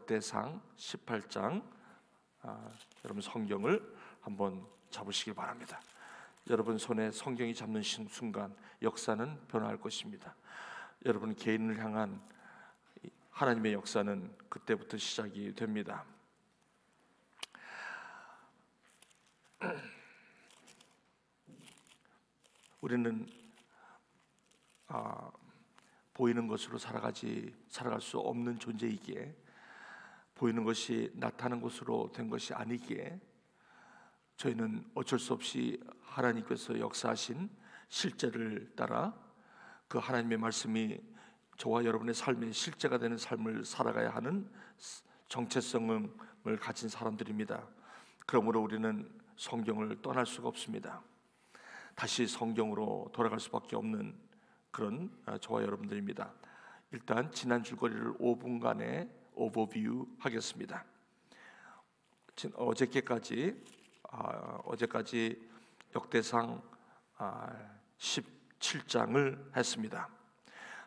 역대상 18장, 여러분 성경을 한번 잡으시길 바랍니다. 여러분 손에 성경이 잡는 순간 역사는 변화할 것입니다. 여러분 개인을 향한 하나님의 역사는 그때부터 시작이 됩니다. 우리는 보이는 것으로 살아갈 수 없는 존재이기에, 보이는 것이 나타나는 것으로 된 것이 아니기에, 저희는 어쩔 수 없이 하나님께서 역사하신 실제를 따라 그 하나님의 말씀이 저와 여러분의 삶의 실제가 되는 삶을 살아가야 하는 정체성을 가진 사람들입니다. 그러므로 우리는 성경을 떠날 수가 없습니다. 다시 성경으로 돌아갈 수밖에 없는 그런 저와 여러분들입니다. 일단 지난 줄거리를 5분간의 오버뷰 하겠습니다. 어제까지 역대상 17장을 했습니다.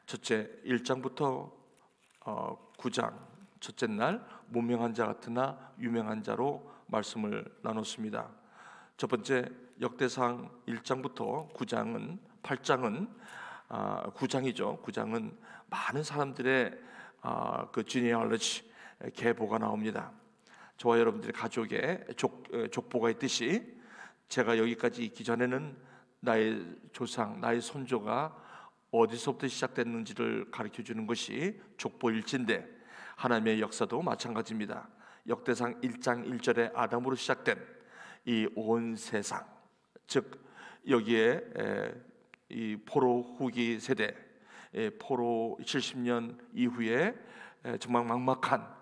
첫째 1장부터 9장, 첫째 날 무명한 자 같으나 유명한 자로 말씀을 나눴습니다. 첫 번째 역대상 1장부터 8장은 9장은 많은 사람들의 그 genealogy, 계보가 나옵니다. 저와 여러분들의 가족에 족보가 있듯이 제가 여기까지 있기 전에는 나의 조상, 나의 손조가 어디서부터 시작됐는지를 가르쳐주는 것이 족보일지인데, 하나님의 역사도 마찬가지입니다. 역대상 1장 1절에 아담으로 시작된 이 온 세상, 즉 여기에 이 포로 후기 세대, 포로 70년 이후에 정말 막막한,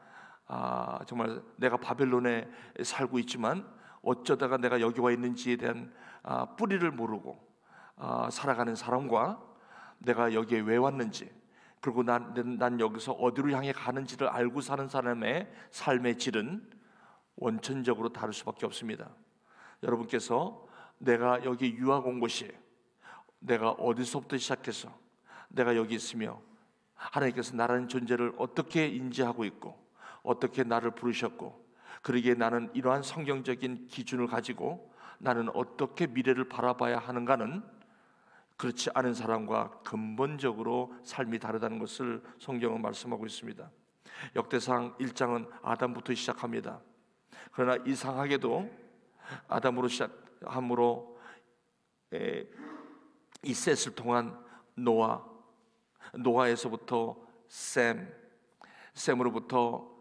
정말 내가 바벨론에 살고 있지만 어쩌다가 내가 여기 와 있는지에 대한 뿌리를 모르고 살아가는 사람과, 내가 여기에 왜 왔는지, 그리고 난 여기서 어디로 향해 가는지를 알고 사는 사람의 삶의 질은 원천적으로 다를 수밖에 없습니다. 여러분께서 내가 여기 유학 온 곳이, 내가 어디서부터 시작해서 내가 여기 있으며 하나님께서 나라는 존재를 어떻게 인지하고 있고 어떻게 나를 부르셨고, 그러기에 나는 이러한 성경적인 기준을 가지고 나는 어떻게 미래를 바라봐야 하는가는 그렇지 않은 사람과 근본적으로 삶이 다르다는 것을 성경은 말씀하고 있습니다. 역대상 1장은 아담부터 시작합니다. 그러나 이상하게도 아담으로 시작함으로 이 셋을 통한 노아에서부터 셈으로부터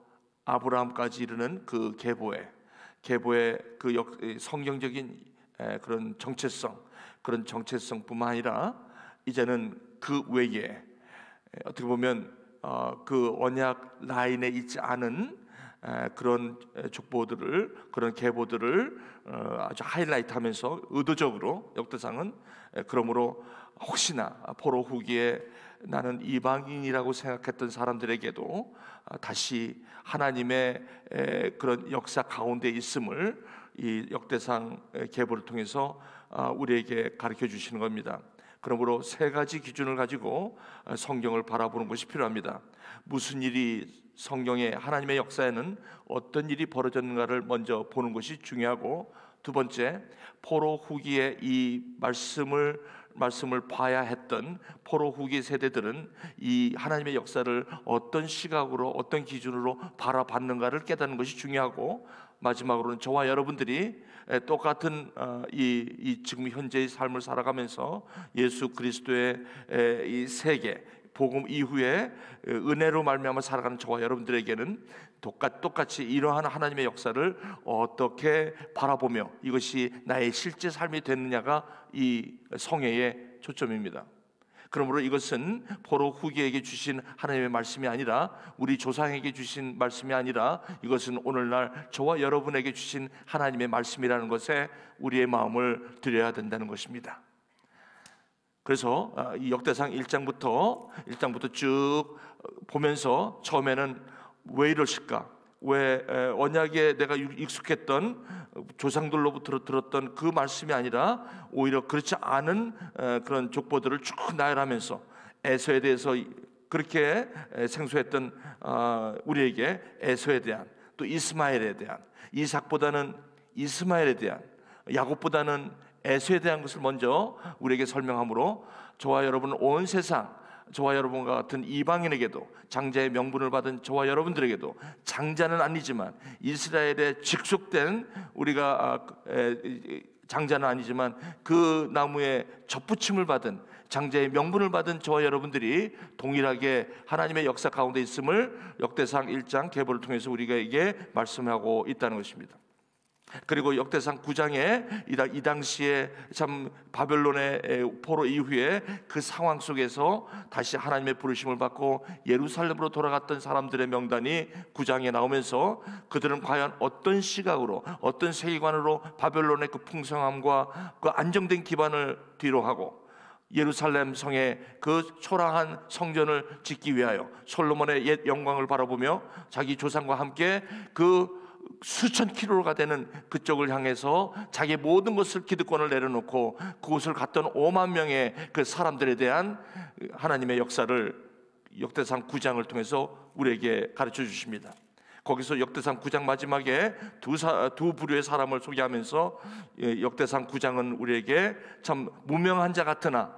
아브라함까지 이르는 그 계보의 그 성경적인 그런 정체성뿐만 아니라 이제는 그 외에 어떻게 보면 그 언약 라인에 있지 않은 그런 족보들을, 그런 계보들을 아주 하이라이트하면서 의도적으로 역대상은, 그러므로 혹시나 포로 후기에 나는 이방인이라고 생각했던 사람들에게도 다시 하나님의 그런 역사 가운데 있음을 이 역대상 계보를 통해서 우리에게 가르쳐 주시는 겁니다. 그러므로 세 가지 기준을 가지고 성경을 바라보는 것이 필요합니다. 무슨 일이 성경의 하나님의 역사에는 어떤 일이 벌어졌는가를 먼저 보는 것이 중요하고, 두 번째 포로 후기의 이 말씀을 봐야 했던 포로 후기 세대들은 이 하나님의 역사를 어떤 시각으로, 어떤 기준으로 바라봤는가를 깨닫는 것이 중요하고, 마지막으로는 저와 여러분들이 똑같은 이 지금 현재의 삶을 살아가면서 예수 그리스도의 이 세계 복음 이후에 은혜로 말미암아 살아가는 저와 여러분들에게는 똑같이 이러한 하나님의 역사를 어떻게 바라보며 이것이 나의 실제 삶이 되느냐가 이 성회의 초점입니다. 그러므로 이것은 포로 후기에게 주신 하나님의 말씀이 아니라, 우리 조상에게 주신 말씀이 아니라, 이것은 오늘날 저와 여러분에게 주신 하나님의 말씀이라는 것에 우리의 마음을 들여야 된다는 것입니다. 그래서 이 역대상 1장부터 쭉 보면서 처음에는 왜 이러실까? 왜 언약에 내가 익숙했던 조상들로부터 들었던 그 말씀이 아니라 오히려 그렇지 않은 그런 족보들을 쭉 나열하면서 에서에 대해서 그렇게 생소했던 우리에게 에서에 대한, 또 이스마엘에 대한, 이삭보다는 이스마엘에 대한, 야곱보다는 에서에 대한 것을 먼저 우리에게 설명하므로 저와 여러분은 온 세상, 저와 여러분과 같은 이방인에게도, 장자의 명분을 받은 저와 여러분들에게도, 장자는 아니지만 이스라엘에 직속된, 우리가 장자는 아니지만 그 나무에 접붙임을 받은, 장자의 명분을 받은 저와 여러분들이 동일하게 하나님의 역사 가운데 있음을 역대상 1장 계보를 통해서 우리에게 말씀하고 있다는 것입니다. 그리고 역대상 9장에 이 당시에 참 바벨론의 포로 이후에 그 상황 속에서 다시 하나님의 부르심을 받고 예루살렘으로 돌아갔던 사람들의 명단이 9장에 나오면서 그들은 과연 어떤 시각으로, 어떤 세계관으로 바벨론의 그 풍성함과 그 안정된 기반을 뒤로하고 예루살렘 성의 그 초라한 성전을 짓기 위하여 솔로몬의 옛 영광을 바라보며 자기 조상과 함께 그 수천 킬로가 되는 그쪽을 향해서 자기의 모든 것을, 기득권을 내려놓고 그곳을 갔던 5만 명의 그 사람들에 대한 하나님의 역사를 역대상 9장을 통해서 우리에게 가르쳐 주십니다. 거기서 역대상 9장 마지막에 두 부류의 사람을 소개하면서 역대상 9장은 우리에게 참 무명한 자 같으나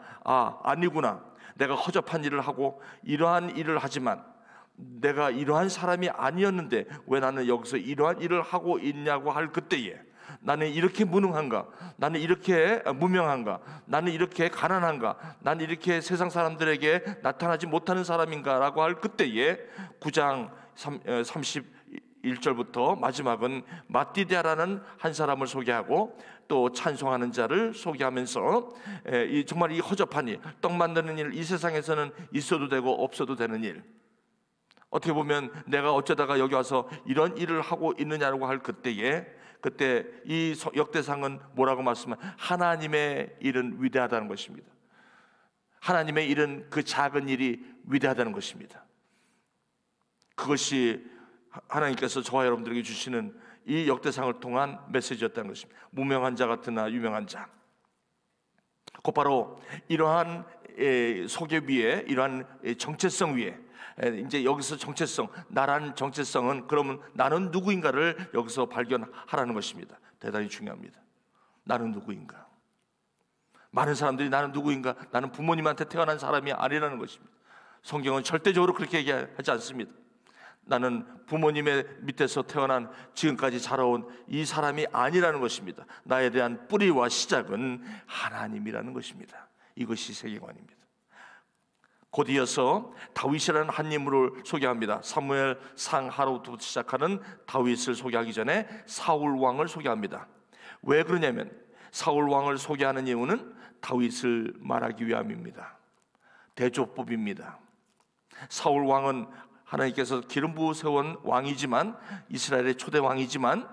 아니구나, 내가 허접한 일을 하고 이러한 일을 하지만 내가 이러한 사람이 아니었는데 왜 나는 여기서 이러한 일을 하고 있냐고 할 그때에, 나는 이렇게 무능한가, 나는 이렇게 무명한가, 나는 이렇게 가난한가, 나는 이렇게 세상 사람들에게 나타나지 못하는 사람인가 라고 할 그때에 9장 31절부터 마지막은 마띠디아라는 한 사람을 소개하고 또 찬송하는 자를 소개하면서 정말 이 허접한 일, 떡 만드는 일, 이 세상에서는 있어도 되고 없어도 되는 일, 어떻게 보면 내가 어쩌다가 여기 와서 이런 일을 하고 있느냐고 할 그때 이 역대상은 뭐라고 말씀하면 하나님의 일은 위대하다는 것입니다. 하나님의 일은 그 작은 일이 위대하다는 것입니다. 그것이 하나님께서 저와 여러분들에게 주시는 이 역대상을 통한 메시지였다는 것입니다. 무명한 자 같으나 유명한 자, 곧바로 이러한 소개 위에, 이러한 정체성 위에, 이제 여기서 정체성, 나라는 정체성은 그러면 나는 누구인가를 여기서 발견하라는 것입니다. 대단히 중요합니다. 나는 누구인가? 많은 사람들이 나는 누구인가? 나는 부모님한테 태어난 사람이 아니라는 것입니다. 성경은 절대적으로 그렇게 얘기하지 않습니다. 나는 부모님의 밑에서 태어난 지금까지 자라온 이 사람이 아니라는 것입니다. 나에 대한 뿌리와 시작은 하나님이라는 것입니다. 이것이 세계관입니다. 곧 이어서 다윗이라는 한 인물을 소개합니다. 사무엘 상하로부터 시작하는 다윗을 소개하기 전에 사울 왕을 소개합니다. 왜 그러냐면 사울 왕을 소개하는 이유는 다윗을 말하기 위함입니다. 대조법입니다. 사울 왕은 하나님께서 기름 부어 세운 왕이지만, 이스라엘의 초대 왕이지만,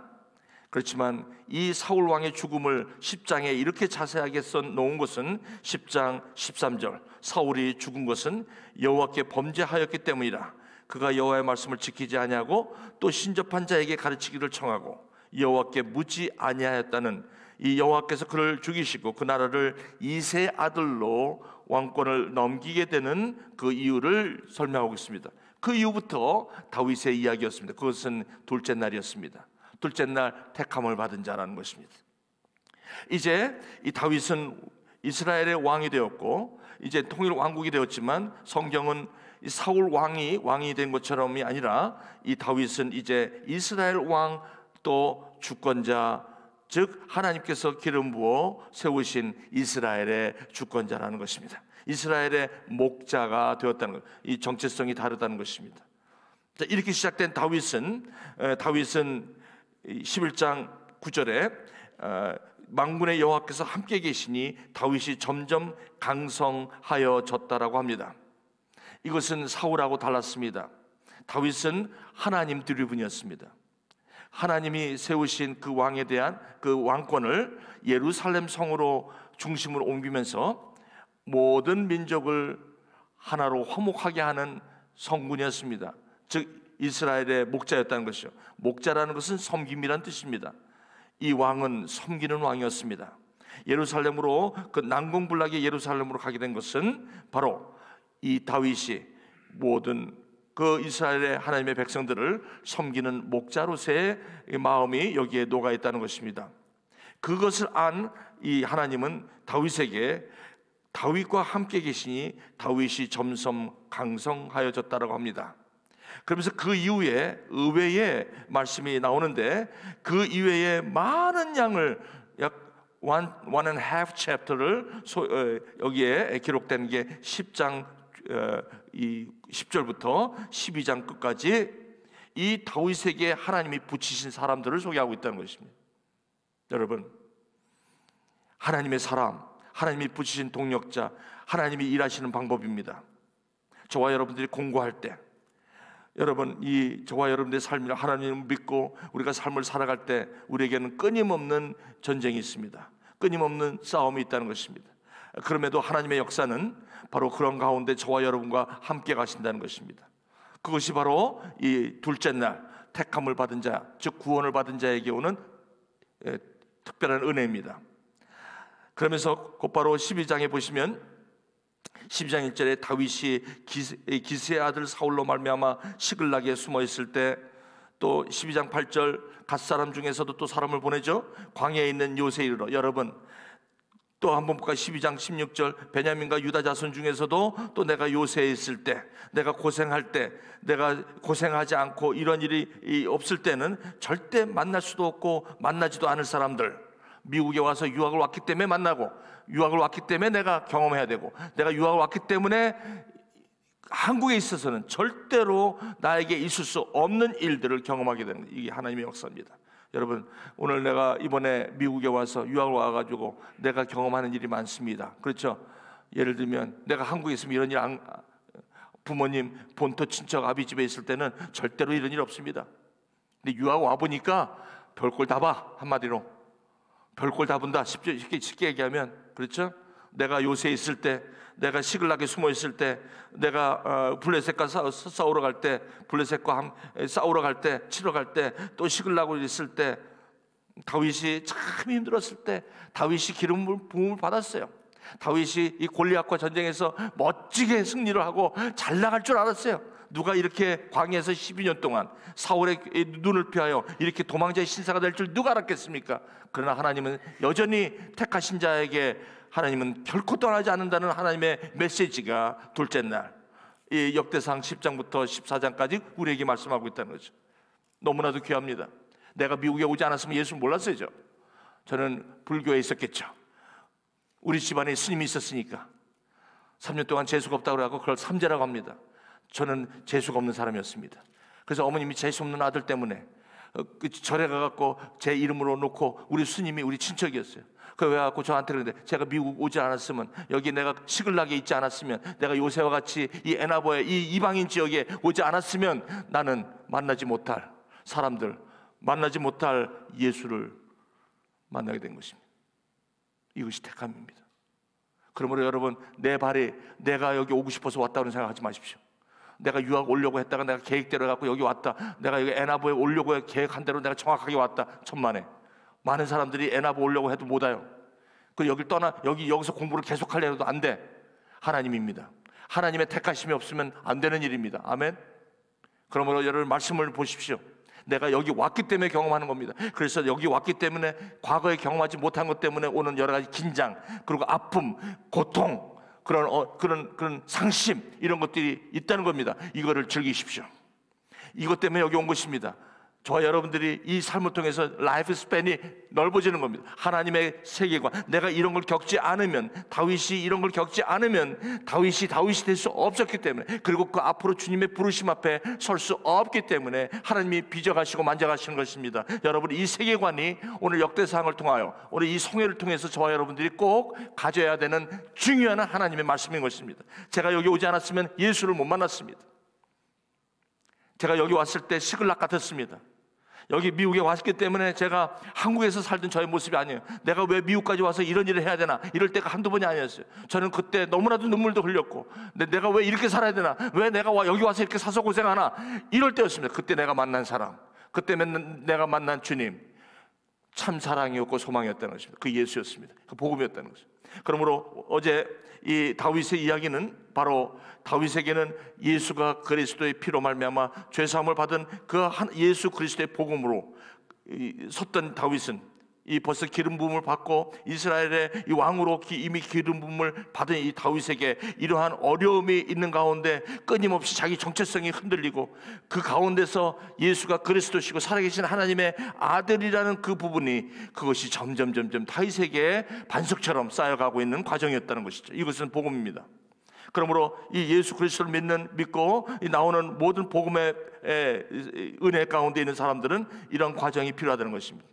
그렇지만 이 사울 왕의 죽음을 10장에 이렇게 자세하게 써놓은 것은 10장 13절, 사울이 죽은 것은 여호와께 범죄하였기 때문이라. 그가 여호와의 말씀을 지키지 아니하고 또 신접한 자에게 가르치기를 청하고 여호와께 묻지 아니하였다는, 이 여호와께서 그를 죽이시고 그 나라를 이세 아들로 왕권을 넘기게 되는 그 이유를 설명하고 있습니다. 그 이후부터 다윗의 이야기였습니다. 그것은 둘째 날이었습니다. 둘째 날 택함을 받은 자라는 것입니다. 이제 이 다윗은 이스라엘의 왕이 되었고 이제 통일 왕국이 되었지만, 성경은 이 사울 왕이 된 것처럼이 아니라 이 다윗은 이제 이스라엘 왕, 또 주권자, 즉 하나님께서 기름 부어 세우신 이스라엘의 주권자라는 것입니다. 이스라엘의 목자가 되었다는 것, 이 정체성이 다르다는 것입니다. 자, 이렇게 시작된 다윗은 11장 9절에 만군의 여호와께서 함께 계시니 다윗이 점점 강성하여졌다라고 합니다. 이것은 사울하고 달랐습니다. 다윗은 하나님 드리븐이었습니다. 하나님이 세우신 그 왕에 대한 그 왕권을 예루살렘 성으로 중심으로 옮기면서 모든 민족을 하나로 화목하게 하는 성군이었습니다. 즉 이스라엘의 목자였다는 것이죠. 목자라는 것은 섬김이란 뜻입니다. 이 왕은 섬기는 왕이었습니다. 예루살렘으로, 그 난공불락의 예루살렘으로 가게 된 것은 바로 이 다윗이 모든 그 이스라엘의 하나님의 백성들을 섬기는 목자로서의 마음이 여기에 녹아 있다는 것입니다. 그것을 안 이 하나님은 다윗에게 다윗과 함께 계시니 다윗이 점점 강성하여졌다라고 합니다. 그러면서 그 이후에 의외의 말씀이 나오는데, 그 이외에 많은 양을 약 one and a half chapter를 여기에 기록된 게 10장 10절부터 12장 끝까지 이 다윗에게 하나님이 붙이신 사람들을 소개하고 있다는 것입니다. 여러분, 하나님의 사람, 하나님이 붙이신 동력자, 하나님이 일하시는 방법입니다. 저와 여러분들이 공부할 때, 여러분, 저와 여러분들의 삶을 하나님을 믿고 우리가 삶을 살아갈 때 우리에게는 끊임없는 전쟁이 있습니다. 끊임없는 싸움이 있다는 것입니다. 그럼에도 하나님의 역사는 바로 그런 가운데 저와 여러분과 함께 가신다는 것입니다. 그것이 바로 이 둘째 날 택함을 받은 자, 즉 구원을 받은 자에게 오는 특별한 은혜입니다. 그러면서 곧바로 12장에 보시면 12장 1절에 다윗이 기스의 아들 사울로 말미암아 시글락에 숨어 있을 때, 또 12장 8절 갓사람 중에서도 또 사람을 보내죠. 광야에 있는 요새에 이르러. 여러분, 또 한번 볼까요? 12장 16절 베냐민과 유다 자손 중에서도 또 내가 요새에 있을 때, 내가 고생할 때, 내가 고생하지 않고 이런 일이 없을 때는 절대 만날 수도 없고 만나지도 않을 사람들, 미국에 와서 유학을 왔기 때문에 만나고, 유학을 왔기 때문에 내가 경험해야 되고, 내가 유학을 왔기 때문에 한국에 있어서는 절대로 나에게 있을 수 없는 일들을 경험하게 되는, 이게 하나님의 역사입니다. 여러분, 오늘 내가 이번에 미국에 와서 유학을 와가지고 내가 경험하는 일이 많습니다. 그렇죠? 예를 들면 내가 한국에 있으면 이런 일 부모님 본토 친척 아비 집에 있을 때는 절대로 이런 일 없습니다. 근데 유학 와보니까 별꼴 다 봐. 한마디로 별꼴 다 본다. 쉽게 얘기하면, 그렇죠? 내가 요새에 있을 때, 내가 시글락에 숨어 있을 때, 내가 블레셋과 싸우러 갈 때, 블레셋과 싸우러 갈 때, 치러 갈 때, 또 시글락으로 있을 때, 다윗이 참 힘들었을 때 다윗이 기름 부음을 받았어요. 다윗이 이 골리앗과 전쟁에서 멋지게 승리를 하고 잘 나갈 줄 알았어요. 누가 이렇게 광야에서 12년 동안 사울의 눈을 피하여 이렇게 도망자의 신사가 될 줄 누가 알았겠습니까? 그러나 하나님은 여전히 택하신 자에게 하나님은 결코 떠나지 않는다는 하나님의 메시지가 둘째 날 이 역대상 10장부터 14장까지 우리에게 말씀하고 있다는 거죠. 너무나도 귀합니다. 내가 미국에 오지 않았으면 예수를 몰랐어요. 저는 불교에 있었겠죠. 우리 집안에 스님이 있었으니까 3년 동안 재수가 없다고 그러고 그걸 삼재라고 합니다. 저는 재수가 없는 사람이었습니다. 그래서 어머님이 재수 없는 아들 때문에 절에 가갖고 제 이름으로 놓고, 우리 스님이 우리 친척이었어요. 그 왜 갖고 저한테 그러는데, 제가 미국 오지 않았으면, 여기 내가 시글락에 있지 않았으면, 내가 요새와 같이 이 에나보의 이 이방인 지역에 오지 않았으면 나는 만나지 못할 사람들, 만나지 못할 예수를 만나게 된 것입니다. 이것이 택함입니다. 그러므로 여러분, 내 발이 내가 여기 오고 싶어서 왔다고 생각하지 마십시오. 내가 유학 오려고 했다가 내가 계획대로 해갖고 여기 왔다, 내가 여기 에나보에 오려고 계획한 대로 내가 정확하게 왔다. 천만에 많은 사람들이 에나보 오려고 해도 못 와요. 그 여길 떠나 여기서 공부를 계속하려 해도 안 돼. 하나님입니다. 하나님의 택하심이 없으면 안 되는 일입니다. 아멘. 그러므로 여러분, 말씀을 보십시오. 내가 여기 왔기 때문에 경험하는 겁니다. 그래서 여기 왔기 때문에 과거에 경험하지 못한 것 때문에 오는 여러 가지 긴장, 그리고 아픔, 고통, 그런 상심, 이런 것들이 있다는 겁니다. 이거를 즐기십시오. 이것 때문에 여기 온 것입니다. 저와 여러분들이 이 삶을 통해서 라이프 스팬이 넓어지는 겁니다. 하나님의 세계관, 내가 이런 걸 겪지 않으면, 다윗이 이런 걸 겪지 않으면 다윗이 될 수 없었기 때문에, 그리고 그 앞으로 주님의 부르심 앞에 설 수 없기 때문에 하나님이 빚어가시고 만져가시는 것입니다. 여러분, 이 세계관이 오늘 역대사항을 통하여, 오늘 이 성회를 통해서 저와 여러분들이 꼭 가져야 되는 중요한 하나님의 말씀인 것입니다. 제가 여기 오지 않았으면 예수를 못 만났습니다. 제가 여기 왔을 때 시글락 같았습니다. 여기 미국에 왔기 때문에 제가 한국에서 살던 저의 모습이 아니에요. 내가 왜 미국까지 와서 이런 일을 해야 되나, 이럴 때가 한두 번이 아니었어요. 저는 그때 너무나도 눈물도 흘렸고, 내가 왜 이렇게 살아야 되나, 왜 내가 여기 와서 이렇게 사서 고생하나, 이럴 때였습니다. 그때 내가 만난 사람, 그때 내가 만난 주님, 참 사랑이었고 소망이었다는 것입니다. 그 예수였습니다. 그 복음이었다는 것입니다. 그러므로 어제 이 다윗의 이야기는 바로 다윗에게는 예수가 그리스도의 피로 말미암아 죄 사함을 받은 그 예수 그리스도의 복음으로 섰던 다윗은 이 벌써 기름 부음을 받고 이스라엘의 이 왕으로 이미 기름 부음을 받은 이 다윗에게 이러한 어려움이 있는 가운데 끊임없이 자기 정체성이 흔들리고 그 가운데서 예수가 그리스도시고 살아계신 하나님의 아들이라는 그 부분이 그것이 점점 다윗에게 반석처럼 쌓여가고 있는 과정이었다는 것이죠. 이것은 복음입니다. 그러므로 이 예수 그리스도를 믿고 나오는 모든 복음의 은혜 가운데 있는 사람들은 이런 과정이 필요하다는 것입니다.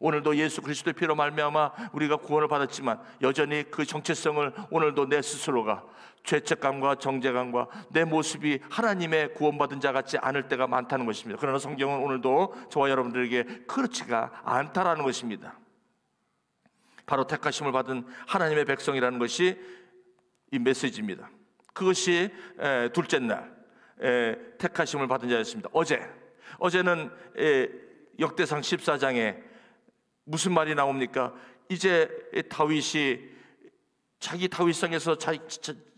오늘도 예수 그리스도의 피로 말미암아 우리가 구원을 받았지만 여전히 그 정체성을 오늘도 내 스스로가 죄책감과 정죄감과 내 모습이 하나님의 구원받은 자 같지 않을 때가 많다는 것입니다. 그러나 성경은 오늘도 저와 여러분들에게 그렇지가 않다라는 것입니다. 바로 택하심을 받은 하나님의 백성이라는 것이 이 메시지입니다. 그것이 둘째 날 택하심을 받은 자였습니다. 어제는 역대상 14장에 무슨 말이 나옵니까? 이제 다윗이 자기 다윗성에서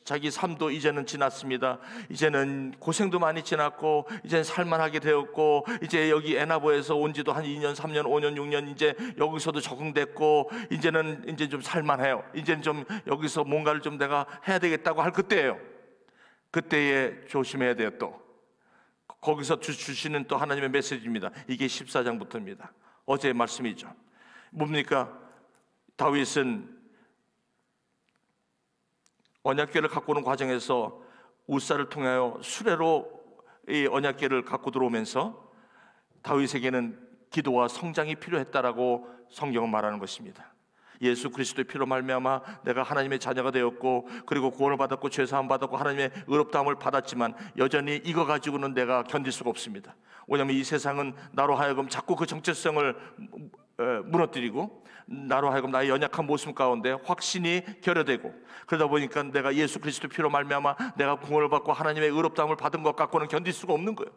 자기 삶도 이제는 지났습니다. 이제는 고생도 많이 지났고 이제는 살만하게 되었고 이제 여기 에나보에서 온 지도 한 2년, 3년, 5년, 6년 이제 여기서도 적응됐고 이제 좀 살만해요. 이제는 좀 여기서 뭔가를 좀 내가 해야 되겠다고 할 그때예요. 그때에 조심해야 돼요. 또 거기서 주시는 또 하나님의 메시지입니다. 이게 14장부터입니다. 어제의 말씀이죠. 뭡니까? 다윗은 언약궤를 갖고 오는 과정에서 우사를 통하여 수레로 이 언약궤를 갖고 들어오면서 다윗에게는 기도와 성장이 필요했다라고 성경은 말하는 것입니다. 예수 그리스도의 피로 말미암아 내가 하나님의 자녀가 되었고 그리고 구원을 받았고 죄 사함 받았고 하나님의 의롭다함을 받았지만 여전히 이거 가지고는 내가 견딜 수가 없습니다. 왜냐하면 이 세상은 나로 하여금 자꾸 그 정체성을 무너뜨리고 나로 하여금 나의 연약한 모습 가운데 확신이 결여되고 그러다 보니까 내가 예수 그리스도 피로 말미암아 내가 구원을 받고 하나님의 의롭다함을 받은 것 갖고는 견딜 수가 없는 거예요.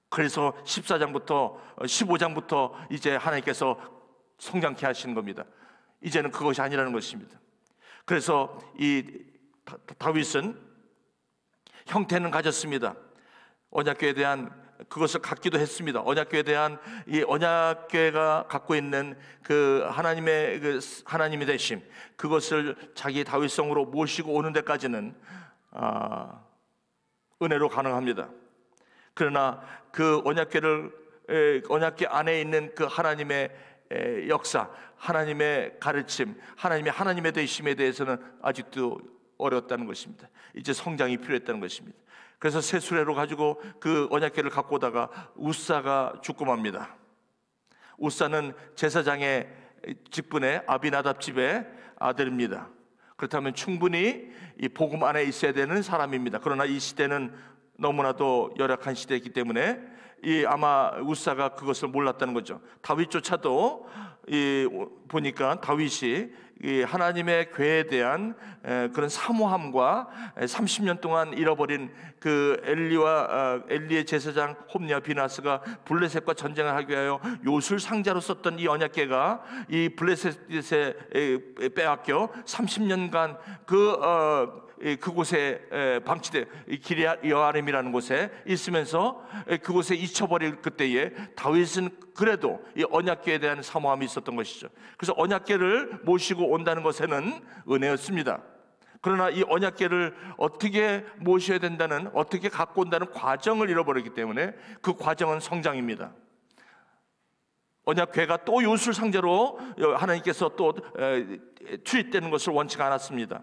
그래서 14장부터 15장부터 이제 하나님께서 성장케 하시는 겁니다. 이제는 그것이 아니라는 것입니다. 그래서 이 다윗은 형태는 가졌습니다. 언약궤에 대한 그것을 갖기도 했습니다. 언약궤에 대한 이 언약궤가 갖고 있는 그 하나님의 되심, 그것을 자기 다윗성으로 모시고 오는 데까지는 은혜로 가능합니다. 그러나 그 언약궤 안에 있는 그 하나님의 역사, 하나님의 가르침, 하나님의 되심에 대해서는 아직도 어려웠다는 것입니다. 이제 성장이 필요했다는 것입니다. 그래서 새 수레로 가지고 그 언약궤를 갖고 오다가 우사가 죽고 맙니다. 우사는 제사장의 직분의 아비나답 집의 아들입니다. 그렇다면 충분히 이 복음 안에 있어야 되는 사람입니다. 그러나 이 시대는 너무나도 열악한 시대이기 때문에 아마 우사가 그것을 몰랐다는 거죠. 다윗조차도 보니까 다윗이 하나님의 궤에 대한 그런 사모함과 30년 동안 잃어버린 그 엘리의 제사장 홈리와 비나스가 블레셋과 전쟁을 하기 위하여 요술 상자로 썼던 이 언약궤가 이 블레셋에 빼앗겨 30년간 그곳에 방치돼 기럇 여아림이라는 곳에 있으면서 그곳에 잊혀버릴 그때에 다윗은 그래도 이 언약궤에 대한 사모함이 있었던 것이죠. 그래서 언약궤를 모시고 온다는 것에는 은혜였습니다. 그러나 이 언약궤를 어떻게 모셔야 된다는, 어떻게 갖고 온다는 과정을 잃어버렸기 때문에 그 과정은 성장입니다. 언약궤가 또 요술 상자로 하나님께서 또 투입되는 것을 원치 않았습니다.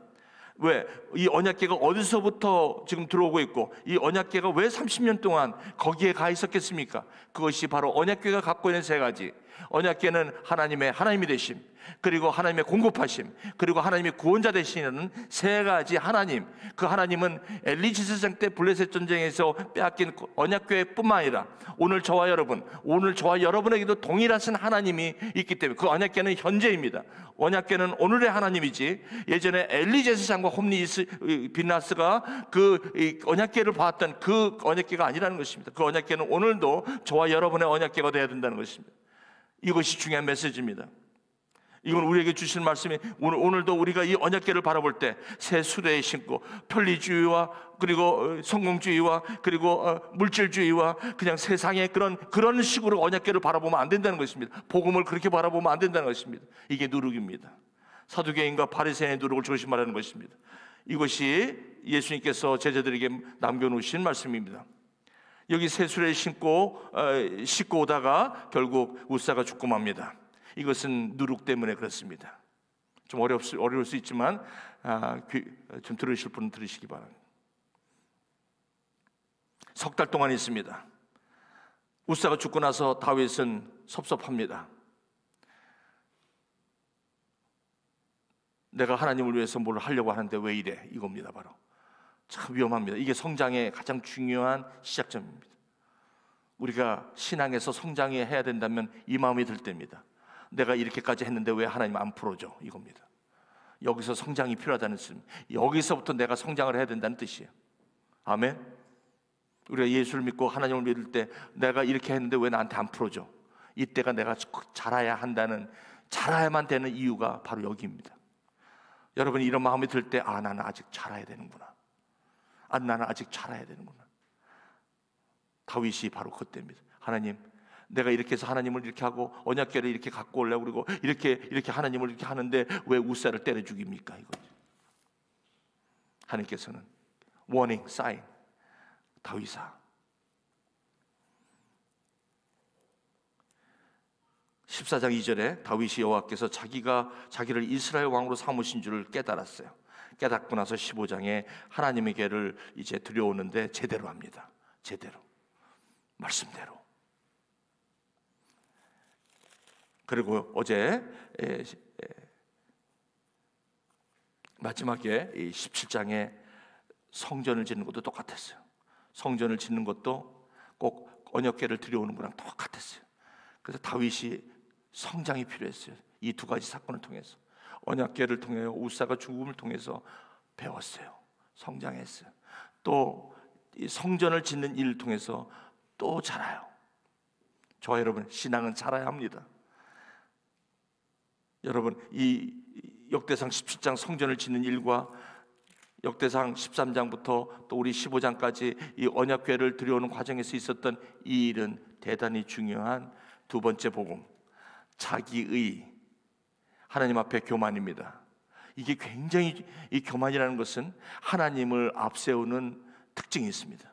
왜? 이 언약궤가 어디서부터 지금 들어오고 있고 이 언약궤가 왜 30년 동안 거기에 가 있었겠습니까? 그것이 바로 언약궤가 갖고 있는 세 가지. 언약궤는 하나님이 되심, 그리고 하나님의 공급하심, 그리고 하나님의 구원자 되시는 세 가지 하나님. 그 하나님은 엘리 제사장 때 블레셋 전쟁에서 빼앗긴 언약궤뿐만 아니라 오늘 저와 여러분에게도 동일하신 하나님이 있기 때문에 그 언약궤는 현재입니다. 언약궤는 오늘의 하나님이지 예전에 엘리 제사장과 홈리 비나스가 그 언약궤를 봤던 그 언약궤가 아니라는 것입니다. 그 언약궤는 오늘도 저와 여러분의 언약궤가 되어야 된다는 것입니다. 이것이 중요한 메시지입니다. 이건 우리에게 주시는 말씀이 오늘도 우리가 이 언약궤를 바라볼 때 새 수레에 신고 편리주의와 그리고 성공주의와 그리고 물질주의와 그냥 세상의 그런 식으로 언약궤를 바라보면 안 된다는 것입니다. 복음을 그렇게 바라보면 안 된다는 것입니다. 이게 누룩입니다. 사두개인과 바리새인의 누룩을 조심하라는 것입니다. 이것이 예수님께서 제자들에게 남겨놓으신 말씀입니다. 여기 새 수레를 씻고 오다가 결국 웃사가 죽고 맙니다. 이것은 누룩 때문에 그렇습니다. 좀 어려울 수 있지만 좀 들으실 분은 들으시기 바랍니다. 석 달 동안 있습니다. 웃사가 죽고 나서 다윗은 섭섭합니다. 내가 하나님을 위해서 뭘 하려고 하는데 왜 이래? 이겁니다. 바로 참 위험합니다. 이게 성장의 가장 중요한 시작점입니다. 우리가 신앙에서 성장해야 된다면 이 마음이 들 때입니다. 내가 이렇게까지 했는데 왜 하나님 안 풀어줘? 이겁니다. 여기서 성장이 필요하다는 뜻, 여기서부터 내가 성장을 해야 된다는 뜻이에요. 아멘. 우리가 예수를 믿고 하나님을 믿을 때 내가 이렇게 했는데 왜 나한테 안 풀어줘? 이때가 내가 자라야만 되는 이유가 바로 여기입니다. 여러분이 이런 마음이 들 때 나는 아직 자라야 되는구나. 나는 아직 자라야 되는구나. 다윗이 바로 그때입니다. 하나님, 내가 이렇게 해서 하나님을 이렇게 하고 언약궤를 이렇게 갖고 오려고 그러고 이렇게 하나님을 이렇게 하는데 왜 웃사를 때려 죽입니까? 이거죠. 하나님께서는 워닝, 사인, 다윗아, 14장 2절에 다윗이 여호와께서 자기를 이스라엘 왕으로 삼으신 줄을 깨달았어요. 깨닫고 나서 15장에 하나님의 궤를 이제 들여오는데 제대로 합니다. 제대로, 말씀대로. 그리고 어제 마지막에 17장에 성전을 짓는 것도 똑같았어요. 성전을 짓는 것도 꼭 언약궤를 들여오는 거랑 똑같았어요. 그래서 다윗이 성장이 필요했어요. 이 두 가지 사건을 통해서, 언약궤를 통해서 웃사가 죽음을 통해서 배웠어요. 성장했어요. 또 이 성전을 짓는 일을 통해서 또 자라요. 저와 여러분, 신앙은 자라야 합니다. 여러분, 이 역대상 17장 성전을 짓는 일과 역대상 13장부터 또 우리 15장까지 이 언약궤를 들여오는 과정에서 있었던 이 일은 대단히 중요한 두 번째 복음, 자기의 하나님 앞에 교만입니다. 이게 굉장히, 이 교만이라는 것은 하나님을 앞세우는 특징이 있습니다.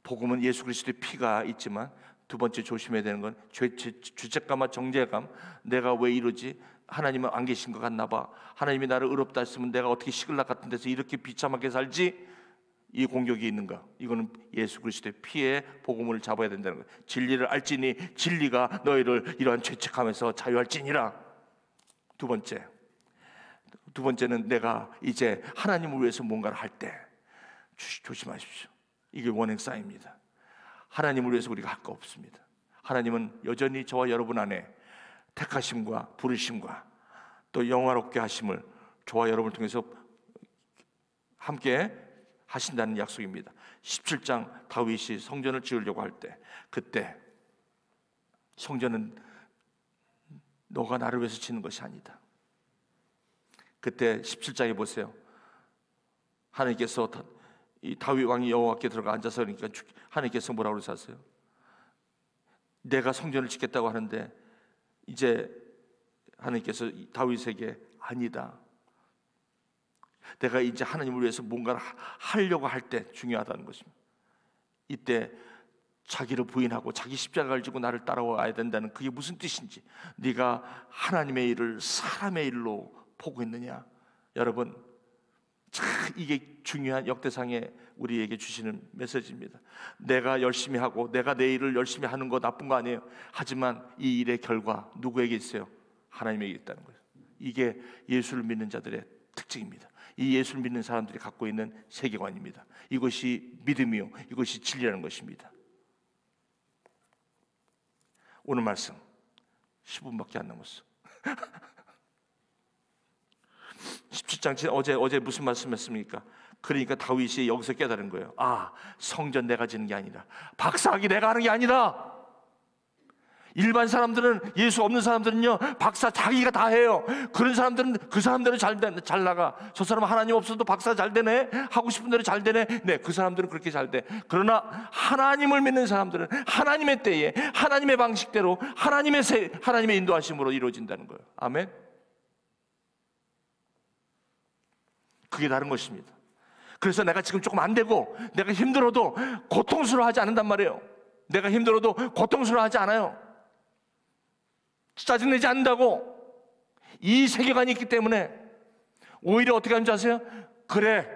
복음은 예수 그리스도의 피가 있지만 두 번째 조심해야 되는 건 죄책감과 정죄감. 내가 왜 이러지? 하나님은 안 계신 것 같나 봐. 하나님이 나를 의롭다 했으면 내가 어떻게 시글락 같은 데서 이렇게 비참하게 살지? 이 공격이 있는가? 이거는 예수 그리스도의 피의 복음을 잡아야 된다는 거예요. 진리를 알지니 진리가 너희를 이러한 죄책감에서 자유할지니라. 두 번째는 내가 이제 하나님을 위해서 뭔가를 할 때 조심하십시오. 이게 원행사입니다. 하나님을 위해서 우리가 할 거 없습니다. 하나님은 여전히 저와 여러분 안에 택하심과 부르심과 또 영화롭게 하심을 저와 여러분을 통해서 함께 하신다는 약속입니다. 17장 다윗이 성전을 지으려고 할 때, 그때 성전은 너가 나를 위해서 짓는 것이 아니다. 그때 17장에 보세요. 하나님께서 이 다윗 왕이 여호와께 들어가 앉아서 그러니까 하나님께서 뭐라고 그러셨어요? 내가 성전을 짓겠다고 하는데 이제 하나님께서 다윗에게 아니다. 내가 이제 하나님을 위해서 뭔가를 하려고 할 때 중요하다는 것입니다. 이때 자기를 부인하고 자기 십자가를 지고 나를 따라와야 된다는 그게 무슨 뜻인지, 네가 하나님의 일을 사람의 일로 보고 있느냐. 여러분, 참 이게 중요한 역대상에 우리에게 주시는 메시지입니다. 내가 열심히 하고 내가 내 일을 열심히 하는 거 나쁜 거 아니에요. 하지만 이 일의 결과 누구에게 있어요? 하나님에게 있다는 거예요. 이게 예수를 믿는 자들의 특징입니다. 이 예수를 믿는 사람들이 갖고 있는 세계관입니다. 이것이 믿음이요, 이것이 진리라는 것입니다. 오늘 말씀 10분밖에 안 남았어. 17장 어제 무슨 말씀했습니까? 그러니까 다윗이 여기서 깨달은 거예요. 성전 내가 짓는 게 아니라, 박사하기 내가 하는 게 아니라, 일반 사람들은, 예수 없는 사람들은요, 박사 자기가 다 해요. 그런 사람들은 그 사람대로 잘 나가. 저 사람 하나님 없어도 박사 잘 되네, 하고 싶은 대로 잘 되네. 네, 그 사람들은 그렇게 잘 돼. 그러나 하나님을 믿는 사람들은 하나님의 때에 하나님의 방식대로 하나님의 인도하심으로 이루어진다는 거예요. 아멘. 그게 다른 것입니다. 그래서 내가 지금 조금 안 되고 내가 힘들어도 고통스러워하지 않는단 말이에요. 내가 힘들어도 고통스러워하지 않아요. 짜증내지 않는다고. 이 세계관이 있기 때문에 오히려 어떻게 하는지 아세요? 그래,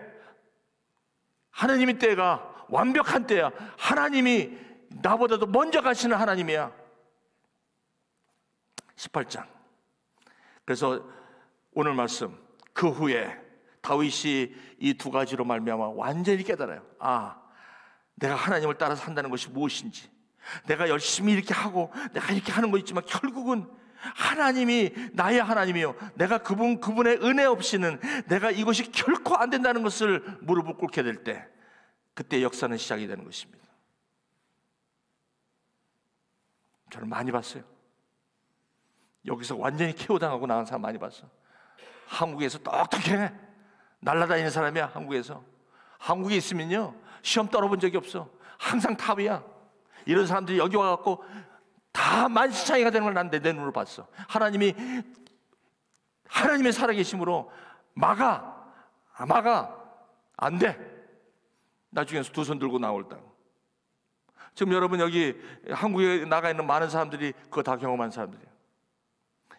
하나님의 때가 완벽한 때야. 하나님이 나보다도 먼저 가시는 하나님이야. 18장. 그래서 오늘 말씀, 그 후에 다윗이 이 두 가지로 말미암아 완전히 깨달아요. 아, 내가 하나님을 따라 산다는 것이 무엇인지, 내가 열심히 이렇게 하고 내가 이렇게 하는 거 있지만 결국은 하나님이 나의 하나님이요, 내가 그분의 은혜 없이는 내가 이것이 결코 안 된다는 것을 무릎을 꿇게 될 때, 그때 역사는 시작이 되는 것입니다. 저는 많이 봤어요. 여기서 완전히 KO 당하고 나간 사람 많이 봤어. 한국에서 똑똑해, 날아다니는 사람이야. 한국에 있으면요, 시험 떨어본 적이 없어. 항상 탑이야. 이런 사람들이 여기 와갖고 다 만시창이가 되는 걸 난 내 눈으로 봤어. 하나님의 살아계심으로 막아 안 돼. 나중에 두 손 들고 나올다고. 지금 여러분 여기 한국에 나가 있는 많은 사람들이 그거 다 경험한 사람들이에요.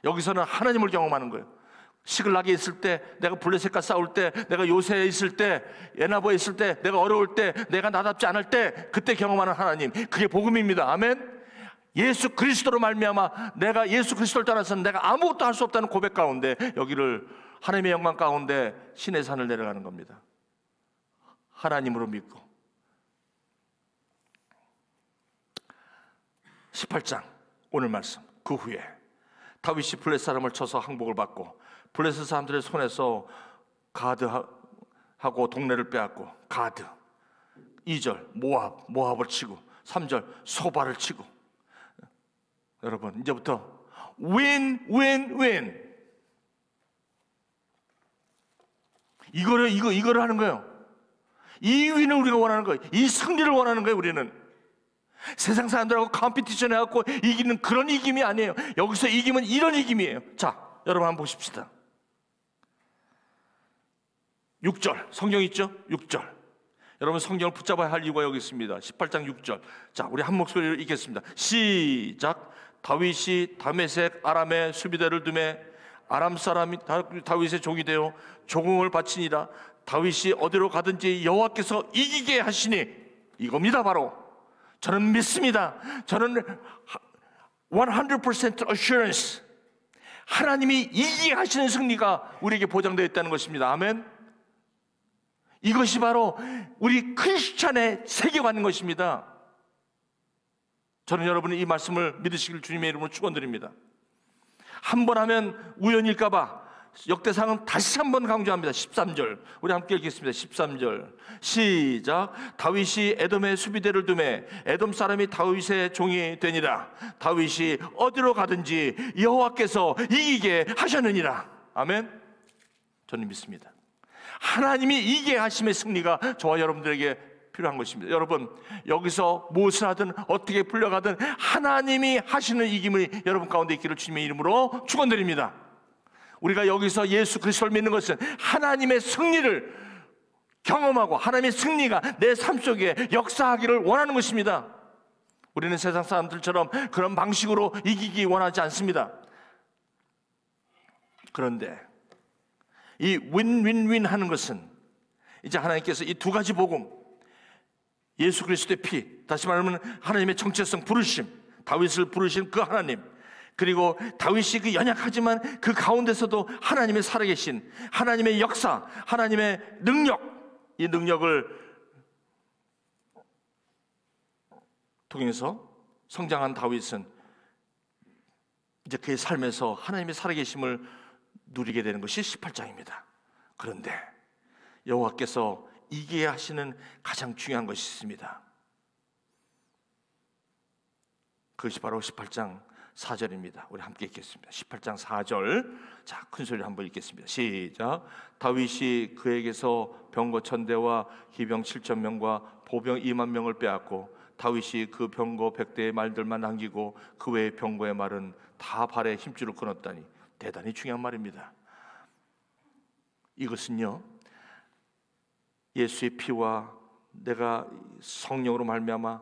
여기서는 하나님을 경험하는 거예요. 시글락에 있을 때, 내가 블레셋과 싸울 때, 내가 요새에 있을 때, 에나보에 있을 때, 내가 어려울 때, 내가 나답지 않을 때, 그때 경험하는 하나님, 그게 복음입니다. 아멘. 예수 그리스도로 말미암아 내가 예수 그리스도를 따라서는 내가 아무것도 할 수 없다는 고백 가운데, 여기를 하나님의 영광 가운데 신의 산을 내려가는 겁니다. 하나님으로 믿고. 18장 오늘 말씀. 그 후에 다윗이 블레셋 사람을 쳐서 항복을 받고 블레셋 사람들의 손에서 가드하고 동네를 빼앗고, 가드. 2절 모압을 치고, 3절 소바를 치고. 여러분 이제부터 윈 이거를 하는 거예요. 이 윈을 우리가 원하는 거예요. 이 승리를 원하는 거예요. 우리는 세상 사람들하고 컴피티션 해갖고 이기는 그런 이김이 아니에요. 여기서 이김은 이런 이김이에요. 자, 여러분 한번 보십시다. 6절 성경 있죠? 6절. 여러분 성경을 붙잡아야 할 이유가 여기 있습니다. 18장 6절. 자, 우리 한 목소리로 읽겠습니다. 시작. 다윗이 다메섹 아람의 수비대를 두매 아람 사람이 다윗의 종이 되어 조공을 바치니라. 다윗이 어디로 가든지 여호와께서 이기게 하시니, 이겁니다. 바로 저는 믿습니다. 저는 100% assurance, 하나님이 이기게 하시는 승리가 우리에게 보장되어 있다는 것입니다. 아멘. 이것이 바로 우리 크리스찬의 세계관인 것입니다. 저는 여러분이 이 말씀을 믿으시길 주님의 이름으로 축원드립니다. 한 번 하면 우연일까 봐 역대상은 다시 한번 강조합니다. 13절 우리 함께 읽겠습니다. 13절 시작. 다윗이 에돔의 수비대를 두매 에돔 사람이 다윗의 종이 되니라. 다윗이 어디로 가든지 여호와께서 이기게 하셨느니라. 아멘. 저는 믿습니다. 하나님이 이기게 하심의 승리가 저와 여러분들에게 필요한 것입니다. 여러분 여기서 무엇을 하든 어떻게 풀려가든 하나님이 하시는 이김이 여러분 가운데 있기를 주님의 이름으로 축원드립니다. 우리가 여기서 예수 그리스도를 믿는 것은 하나님의 승리를 경험하고 하나님의 승리가 내 삶 속에 역사하기를 원하는 것입니다. 우리는 세상 사람들처럼 그런 방식으로 이기기 원하지 않습니다. 그런데 이 윈윈윈 하는 것은 이제 하나님께서 이 두 가지 복음, 예수 그리스도의 피, 다시 말하면 하나님의 정체성 부르심, 다윗을 부르신 그 하나님, 그리고 다윗이 그 연약하지만 그 가운데서도 하나님의 살아계신 하나님의 역사, 하나님의 능력, 이 능력을 통해서 성장한 다윗은 이제 그의 삶에서 하나님의 살아계심을 누리게 되는 것이 18장입니다. 그런데 여호와께서 이기게 하시는 가장 중요한 것이 있습니다. 그것이 바로 18장 4절입니다. 우리 함께 읽겠습니다. 18장 4절. 자, 큰 소리로 한번 읽겠습니다. 시작. 다윗이 그에게서 병거 1000대와 기병 7000명과 보병 2만 명을 빼앗고 다윗이 그 병거 100대의 말들만 남기고 그 외의 병거의 말은 다 발에 힘줄을 끊었다니. 대단히 중요한 말입니다. 이것은요, 예수의 피와 내가 성령으로 말미암아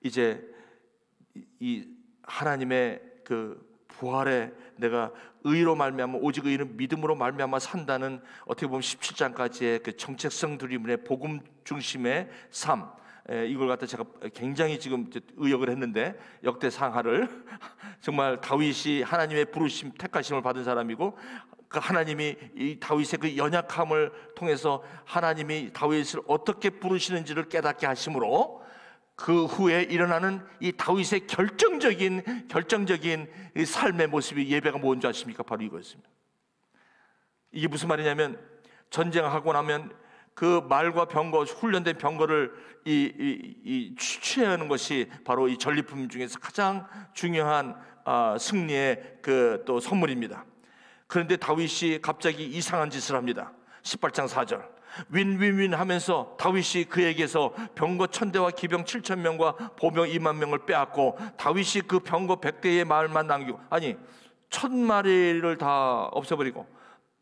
이제 이 하나님의 그 부활에 내가 의로 말미암아, 오직 의는 믿음으로 말미암아 산다는, 어떻게 보면 17장까지의 그 정체성 드리블의 복음 중심의 삶, 이걸 갖다 제가 굉장히 지금 의역을 했는데, 역대상하를 정말 다윗이 하나님의 부르심, 택하심을 받은 사람이고, 그 하나님이 이 다윗의 그 연약함을 통해서 하나님이 다윗을 어떻게 부르시는지를 깨닫게 하심으로 그 후에 일어나는 이 다윗의 결정적인 이 삶의 모습이, 예배가 뭔지 아십니까? 바로 이거였습니다. 이게 무슨 말이냐면, 전쟁하고 나면 그 말과 병거, 훈련된 병거를 취하는 것이 바로 이 전리품 중에서 가장 중요한 승리의 그 또 선물입니다. 그런데 다윗이 갑자기 이상한 짓을 합니다. 18장 4절. 윈윈윈 하면서 다윗이 그에게서 병거 1000대와 기병 7000명과 보병 2만 명을 빼앗고, 다윗이 그 병거 100대의 말만 남기고, 아니 1000마리를 다 없애버리고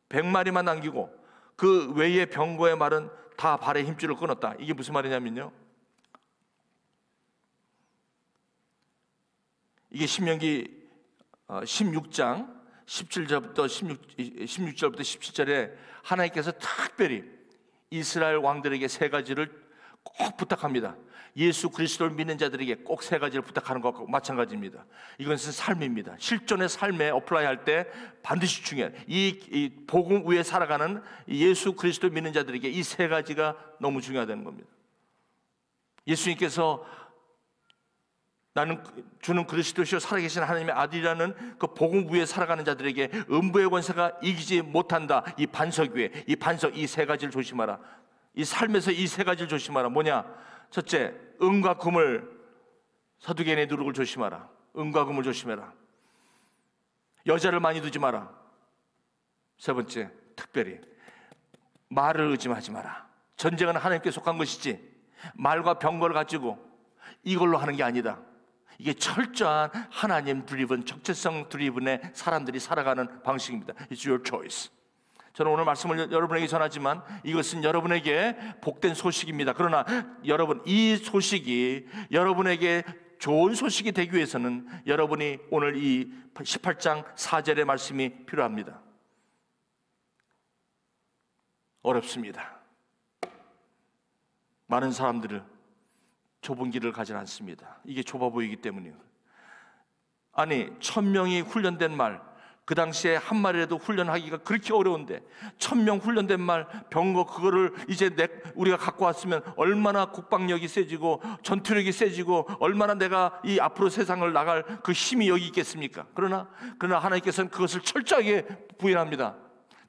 100마리만 남기고 그 외의 병거의 말은 다 발에 힘줄을 끊었다. 이게 무슨 말이냐면요, 이게 신명기 16장 17절부터 16절부터 17절에 하나님께서 특별히 이스라엘 왕들에게 세 가지를 꼭 부탁합니다. 예수 그리스도를 믿는 자들에게 꼭 세 가지를 부탁하는 것과 마찬가지입니다. 이것은 삶입니다. 실존의 삶에 어플라이 할 때 반드시 중요해요. 이 복음 위에 살아가는 예수 그리스도를 믿는 자들에게 이 세 가지가 너무 중요하다는 겁니다. 예수님께서 나는 주는 그리스도시요 살아계신 하나님의 아들이라는 그 복음 위에 살아가는 자들에게 음부의 권세가 이기지 못한다. 이 반석 위에, 이 반석, 이 세 가지를 조심하라. 이 삶에서 이 세 가지를 조심하라. 뭐냐? 첫째, 은과 금을, 사두개인의 누룩을 조심하라. 은과 금을 조심해라. 여자를 많이 두지 마라. 세 번째, 특별히 말을 의심하지 마라. 전쟁은 하나님께 속한 것이지 말과 병거를 가지고 이걸로 하는 게 아니다. 이게 철저한 하나님 드리븐, 적재성 드리븐의 사람들이 살아가는 방식입니다. It's your choice. 저는 오늘 말씀을 여러분에게 전하지만 이것은 여러분에게 복된 소식입니다. 그러나 여러분, 이 소식이 여러분에게 좋은 소식이 되기 위해서는 여러분이 오늘 이 18장 4절의 말씀이 필요합니다. 어렵습니다. 많은 사람들을 좁은 길을 가지 않습니다. 이게 좁아 보이기 때문이에요. 아니 1000명이 훈련된 말, 그 당시에 한 마리라도 훈련하기가 그렇게 어려운데 1000명 훈련된 말, 병거, 그거를 이제 우리가 갖고 왔으면 얼마나 국방력이 세지고 전투력이 세지고 얼마나 내가 이 앞으로 세상을 나갈 그 힘이 여기 있겠습니까? 그러나 하나님께서는 그것을 철저하게 부인합니다.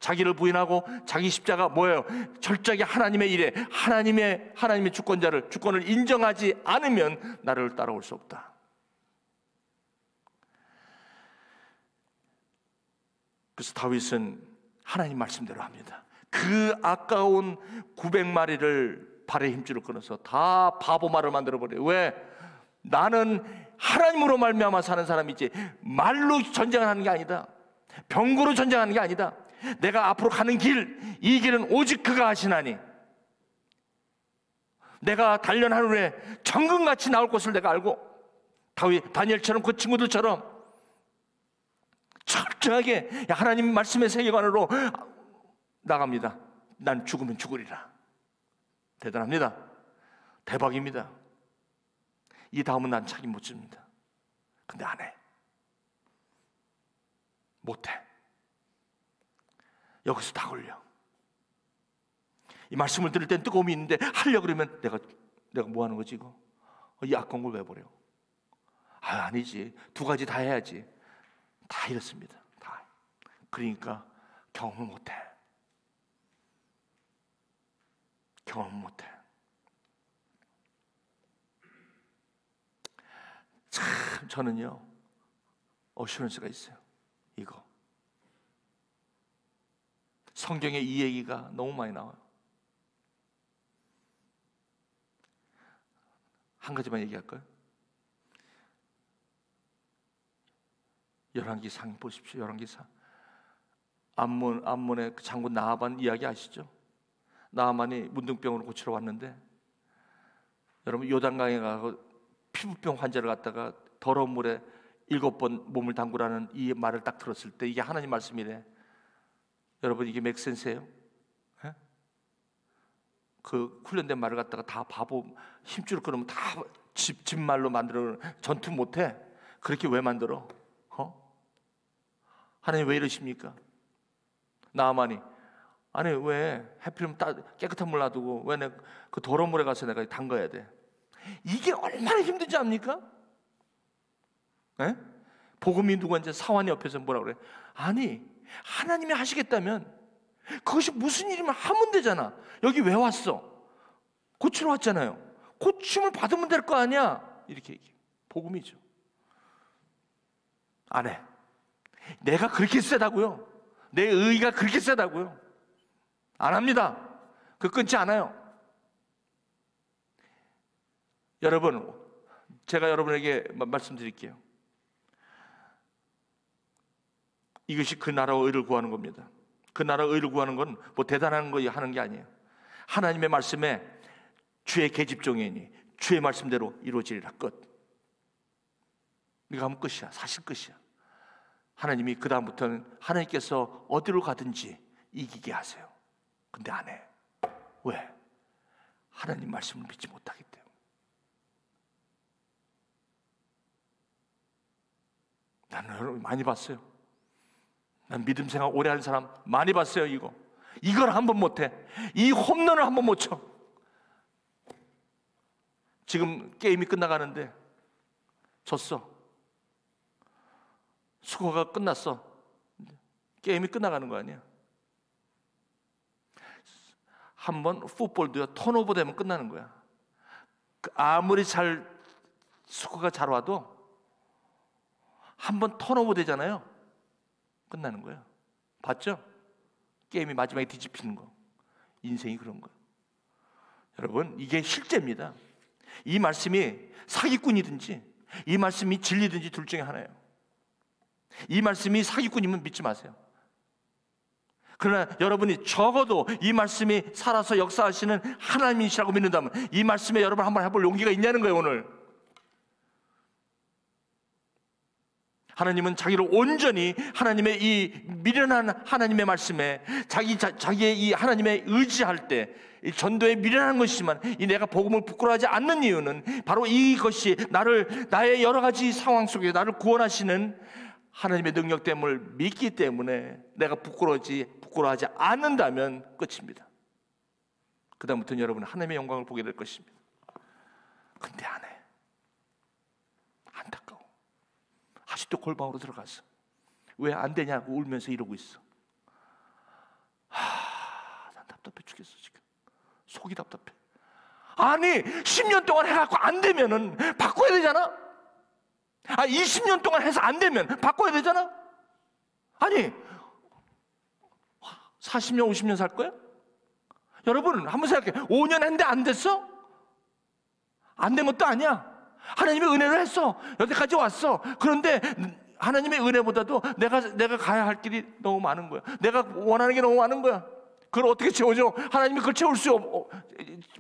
자기를 부인하고 자기 십자가 뭐예요? 철저하게 하나님의 일에, 하나님의 주권을 인정하지 않으면 나를 따라올 수 없다. 그래서 다윗은 하나님 말씀대로 합니다. 그 아까운 900마리를 발에 힘줄을 끊어서 다 바보 말을 만들어버려요. 왜? 나는 하나님으로 말미암아 사는 사람이지 말로 전쟁하는 게 아니다. 병거로 전쟁하는 게 아니다. 내가 앞으로 가는 길, 이 길은 오직 그가 하시나니 내가 단련한 후에 정금같이 나올 것을 내가 알고, 다니엘처럼 그 친구들처럼 철저하게 하나님 말씀의 세계관으로 나갑니다. 난 죽으면 죽으리라. 대단합니다. 대박입니다. 이 다음은 난 책임 못 집니다. 근데 안 해. 못해. 여기서 다 걸려. 이 말씀을 들을 땐 뜨거움이 있는데 하려고 그러면 내가 뭐 하는 거지 이거? 이 아까운 걸 왜 버려? 아니지. 두 가지 다 해야지. 다 이렇습니다. 다. 그러니까 경험을 못해. 경험을 못해. 참 참 저는요 어슈런스가 있어요. 이거 성경에 이 얘기가 너무 많이 나와요. 한 가지만 얘기할까요? 열왕기상 보십시오. 열왕기상 암몬의 그 장군 나아반 이야기 아시죠? 나아만이 문둥병으로 고치러 왔는데 여러분 요단강에 가서 피부병 환자를 갖다가 더러운 물에 7번 몸을 담그라는 이 말을 딱 들었을 때 이게 하나님 말씀이래. 여러분 이게 맥센스예요? 예? 그 훈련된 말을 갖다가 다 바보 힘줄 끊으면 다 집말로 만들어 전투 못해. 그렇게 왜 만들어? 하나님 왜 이러십니까? 나아만이 아니 왜 하필이면 깨끗한 물 놔두고 왜 내가 그 더러운 물에 가서 내가 담가야 돼? 이게 얼마나 힘든지 압니까? 예? 복음이 누구한테 사환이 옆에서 뭐라 그래? 아니 하나님이 하시겠다면 그것이 무슨 일이면 하면 되잖아. 여기 왜 왔어? 고치러 왔잖아요. 고침을 받으면 될 거 아니야. 이렇게 얘기해. 복음이죠. 안 해. 내가 그렇게 세다고요? 내 의의가 그렇게 세다고요? 안 합니다. 그 끊지 않아요. 여러분, 제가 여러분에게 말씀드릴게요. 이것이 그 나라의 의를 구하는 겁니다. 그 나라의 의를 구하는 건 뭐 대단한 거 하는 게 아니에요. 하나님의 말씀에 주의 계집종이니 주의 말씀대로 이루어지리라. 끝. 이거 하면 끝이야. 사실 끝이야. 하나님이 그 다음부터는 하나님께서 어디로 가든지 이기게 하세요. 근데 안 해. 왜? 하나님 말씀을 믿지 못하기 때문에. 나는 여러분 많이 봤어요. 난 믿음 생활 오래 한 사람 많이 봤어요. 이걸 한번 못해. 이 홈런을 한번 못 쳐. 지금 게임이 끝나가는데 졌어. 스코어가 끝났어. 게임이 끝나가는 거 아니야. 한번 풋볼도요 턴오버 되면 끝나는 거야. 아무리 스코어가 잘 와도 한번 턴오버 되잖아요. 끝나는 거예요. 봤죠? 게임이 마지막에 뒤집히는 거. 인생이 그런 거예요. 여러분 이게 실제입니다. 이 말씀이 사기꾼이든지 이 말씀이 진리든지 둘 중에 하나예요. 이 말씀이 사기꾼이면 믿지 마세요. 그러나 여러분이 적어도 이 말씀이 살아서 역사하시는 하나님이시라고 믿는다면 이 말씀에 여러분 한번 해볼 용기가 있냐는 거예요. 오늘 하나님은 자기를 온전히 하나님의 이 미련한 하나님의 말씀에 자기의 이 하나님의 의지할 때 이 전도에 미련한 것이지만 이 내가 복음을 부끄러워하지 않는 이유는 바로 이것이 나의 여러 가지 상황 속에 나를 구원하시는 하나님의 능력됨을 믿기 때문에 내가 부끄러워하지 않는다면 끝입니다. 그 다음부터는 여러분은 하나님의 영광을 보게 될 것입니다. 근데 안 해. 안타까워. 아직도 골방으로 들어갔어. 왜 안 되냐고 울면서 이러고 있어. 난 답답해 죽겠어 지금. 속이 답답해. 아니 10년 동안 해갖고 안 되면은 바꿔야 되잖아. 20년 동안 해서 안 되면 바꿔야 되잖아. 아니 40년 50년 살 거야? 여러분 한번 생각해. 5년 했는데 안 됐어? 안 된 것도 아니야. 하나님의 은혜를 했어. 여기까지 왔어. 그런데 하나님의 은혜보다도 내가 가야 할 길이 너무 많은 거야. 내가 원하는 게 너무 많은 거야. 그걸 어떻게 채워줘? 하나님이 그걸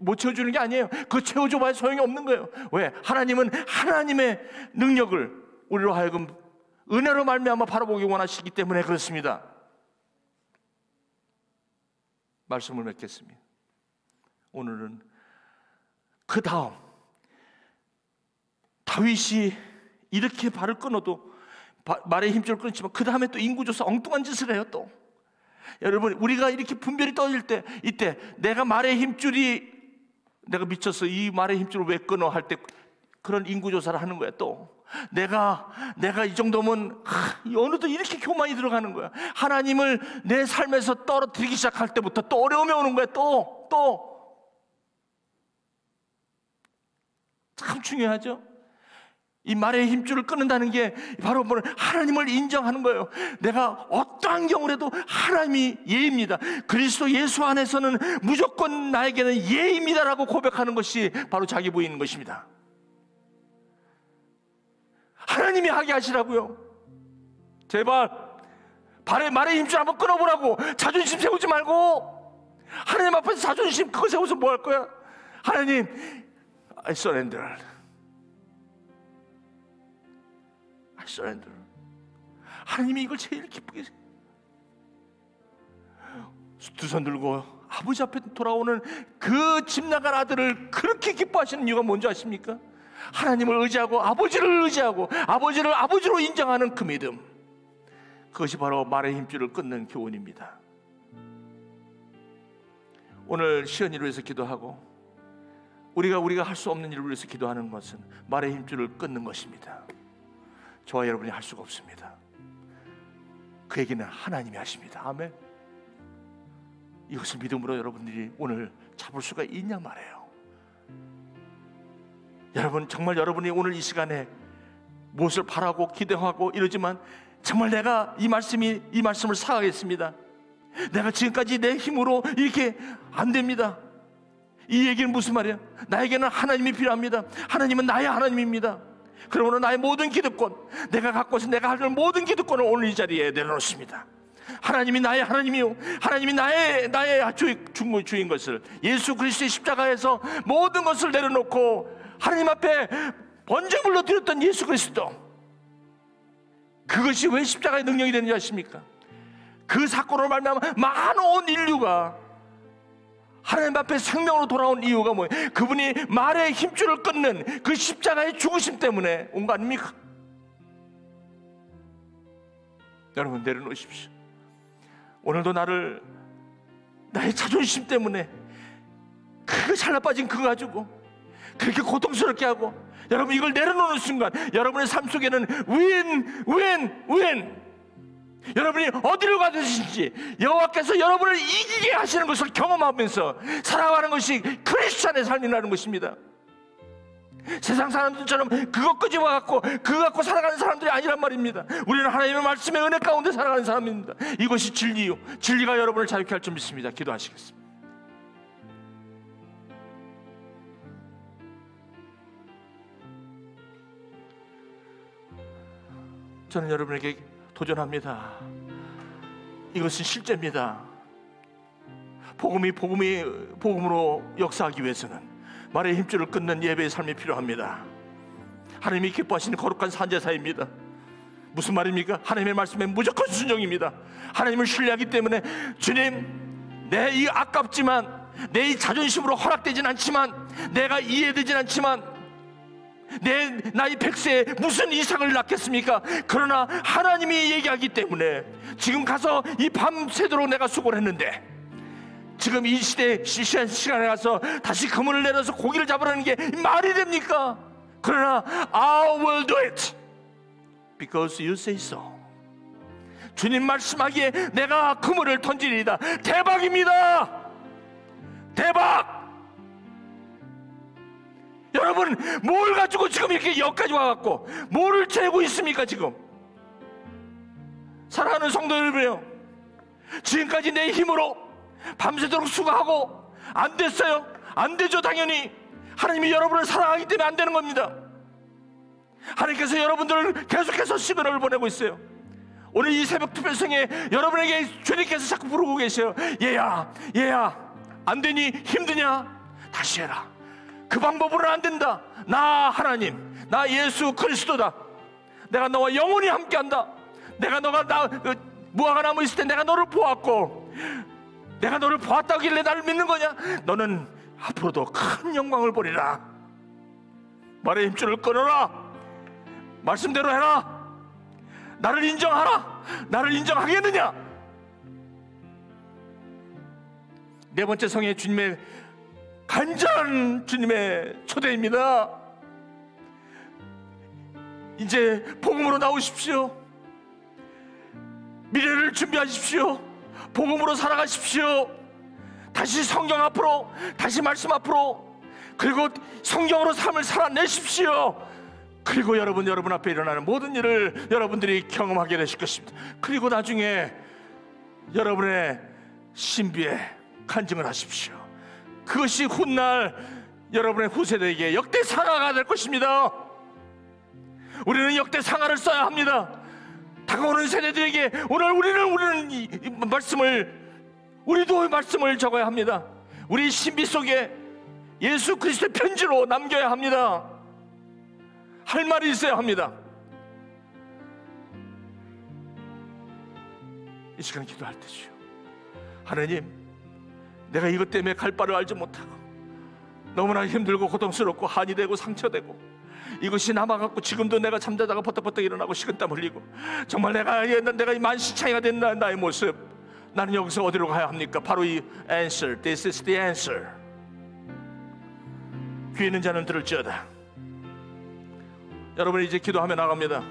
못 채워주는 게 아니에요. 그걸 채워줘봐야 소용이 없는 거예요. 왜? 하나님은 하나님의 능력을 우리로 하여금 은혜로 말미암아 바라보기 원하시기 때문에 그렇습니다. 말씀을 맺겠습니다. 오늘은 그 다음 다윗이 이렇게 발을 끊어도 말의 힘줄을 끊지만 그 다음에 또 인구조사 엉뚱한 짓을 해요. 또 여러분 우리가 이렇게 분별이 떠질 때 이때 내가 말의 힘줄이 내가 미쳤어 이 말의 힘줄을 왜 끊어 할 때 그런 인구조사를 하는 거야. 또 내가 이 정도면 어느덧 이렇게 교만이 들어가는 거야. 하나님을 내 삶에서 떨어뜨리기 시작할 때부터 또 어려움이 오는 거야. 또 참 중요하죠. 이 말의 힘줄을 끊는다는 게 바로 하나님을 인정하는 거예요. 내가 어떠한 경우라도 하나님이 예입니다. 그리스도 예수 안에서는 무조건 나에게는 예입니다라고 고백하는 것이 바로 자기 부인인 것입니다. 하나님이 하게 하시라고요. 제발 말의 힘줄 한번 끊어보라고. 자존심 세우지 말고. 하나님 앞에서 자존심 그거 세워서 뭐 할 거야? 하나님, I surrender. I surrender. 하나님이 이걸 제일 기쁘게 두 손 들고 아버지 앞에 돌아오는 그 집 나간 아들을 그렇게 기뻐하시는 이유가 뭔지 아십니까? 하나님을 의지하고 아버지를 의지하고 아버지를 아버지로 인정하는 그 믿음, 그것이 바로 말의 힘줄을 끊는 교훈입니다. 오늘 시연이를 위해서 기도하고 우리가 할 수 없는 일을 위해서 기도하는 것은 말의 힘줄을 끊는 것입니다. 저와 여러분이 할 수가 없습니다. 그 얘기는 하나님이 하십니다. 아멘. 이것을 믿음으로 여러분들이 오늘 잡을 수가 있냐 말이에요. 여러분, 정말 여러분이 오늘 이 시간에 무엇을 바라고 기대하고 이러지만 정말 내가 이 말씀을 사가겠습니다. 내가 지금까지 내 힘으로 이렇게 안 됩니다. 이 얘기는 무슨 말이야? 나에게는 하나님이 필요합니다. 하나님은 나의 하나님입니다. 그러므로 나의 모든 기득권, 내가 갖고 있는 내가 할 모든 기득권을 오늘 이 자리에 내려놓습니다. 하나님이 나의 하나님이요, 하나님이 나의 주인 것을, 예수 그리스도의 십자가에서 모든 것을 내려놓고 하나님 앞에 번제물로 드렸던 예수 그리스도, 그것이 왜 십자가의 능력이 되는지 아십니까? 그 사건으로 말미암아 많은 인류가 하나님 앞에 생명으로 돌아온 이유가 뭐예요? 그분이 말의 힘줄을 끊는 그 십자가의 죽으심 때문에 온 거 아닙니까? 여러분, 내려놓으십시오. 오늘도 나의 자존심 때문에 그 잘나빠진 그거 가지고 그렇게 고통스럽게 하고, 여러분 이걸 내려놓는 순간 여러분의 삶 속에는 윈 여러분이 어디로 가든지 여호와께서 여러분을 이기게 하시는 것을 경험하면서 살아가는 것이 크리스찬의 삶이라는 것입니다. 세상 사람들처럼 그것 끄집어갖고 그거 갖고 살아가는 사람들이 아니란 말입니다. 우리는 하나님의 말씀의 은혜 가운데 살아가는 사람입니다. 이것이 진리요, 진리가 여러분을 자유케 할 줄 믿습니다. 기도하시겠습니다. 저는 여러분에게 도전합니다. 이것은 실제입니다. 복음으로 역사하기 위해서는 말의 힘줄을 끊는 예배의 삶이 필요합니다. 하나님이 기뻐하시는 거룩한 산제사입니다. 무슨 말입니까? 하나님의 말씀에 무조건 순종입니다. 하나님을 신뢰하기 때문에, 주님, 내 이 아깝지만, 내 이 자존심으로 허락되진 않지만, 내가 이해되진 않지만, 내 나이 100세에 무슨 이상을 낳겠습니까? 그러나 하나님이 얘기하기 때문에 지금 가서 이 밤새도록 내가 수고를 했는데, 지금 이 시간에 가서 다시 그물을 내려서 고기를 잡으라는 게 말이 됩니까? 그러나 I will do it because you say so. 주님 말씀하기에 내가 그물을 던지리이다. 대박입니다. 대박. 여러분, 뭘 가지고 지금 이렇게 여기까지 와갖고 뭐를 재고 있습니까? 지금 사랑하는 성도 여러분이요, 지금까지 내 힘으로 밤새도록 수고하고 안 됐어요? 안 되죠. 당연히 하나님이 여러분을 사랑하기 때문에 안 되는 겁니다. 하나님께서 여러분들을 계속해서 시그널을 보내고 있어요. 오늘 이 새벽 투표성에 여러분에게 주님께서 자꾸 부르고 계세요. 얘야 안 되니? 힘드냐? 다시 해라. 그 방법으로는 안 된다. 나 하나님, 나 예수 그리스도다. 내가 너와 영원히 함께한다. 내가 무화과 나무 있을 때 내가 너를 보았고, 내가 너를 보았다길래 나를 믿는 거냐? 너는 앞으로도 큰 영광을 보리라. 말의 힘줄을 끊어라. 말씀대로 해라. 나를 인정하라. 나를 인정하겠느냐? 네 번째 성의 주님의 간절한 주님의 초대입니다. 이제 복음으로 나오십시오. 미래를 준비하십시오. 복음으로 살아가십시오. 다시 성경 앞으로, 다시 말씀 앞으로, 그리고 성경으로 삶을 살아내십시오. 그리고 여러분 앞에 일어나는 모든 일을 여러분들이 경험하게 되실 것입니다. 그리고 나중에 여러분의 신비에 간증을 하십시오. 그것이 훗날 여러분의 후세대에게 역대상하가 될 것입니다. 우리는 역대상하를 써야 합니다. 다가오는 세대들에게 오늘 우리는 이 말씀을, 우리도 말씀을 적어야 합니다. 우리 신비 속에 예수 그리스도의 편지로 남겨야 합니다. 할 말이 있어야 합니다. 이 시간 기도할 때죠. 하나님, 내가 이것 때문에 갈 바를 알지 못하고 너무나 힘들고 고통스럽고 한이 되고 상처되고 이것이 남아갖고 지금도 내가 잠자다가 버떡버떡 일어나고 식은땀 흘리고 정말 내가 이 만시창이가 된 나의 모습, 나는 여기서 어디로 가야 합니까? 바로 이 answer, this is the answer. 귀 있는 자는 들을지어다. 여러분 이제 기도하며 나갑니다.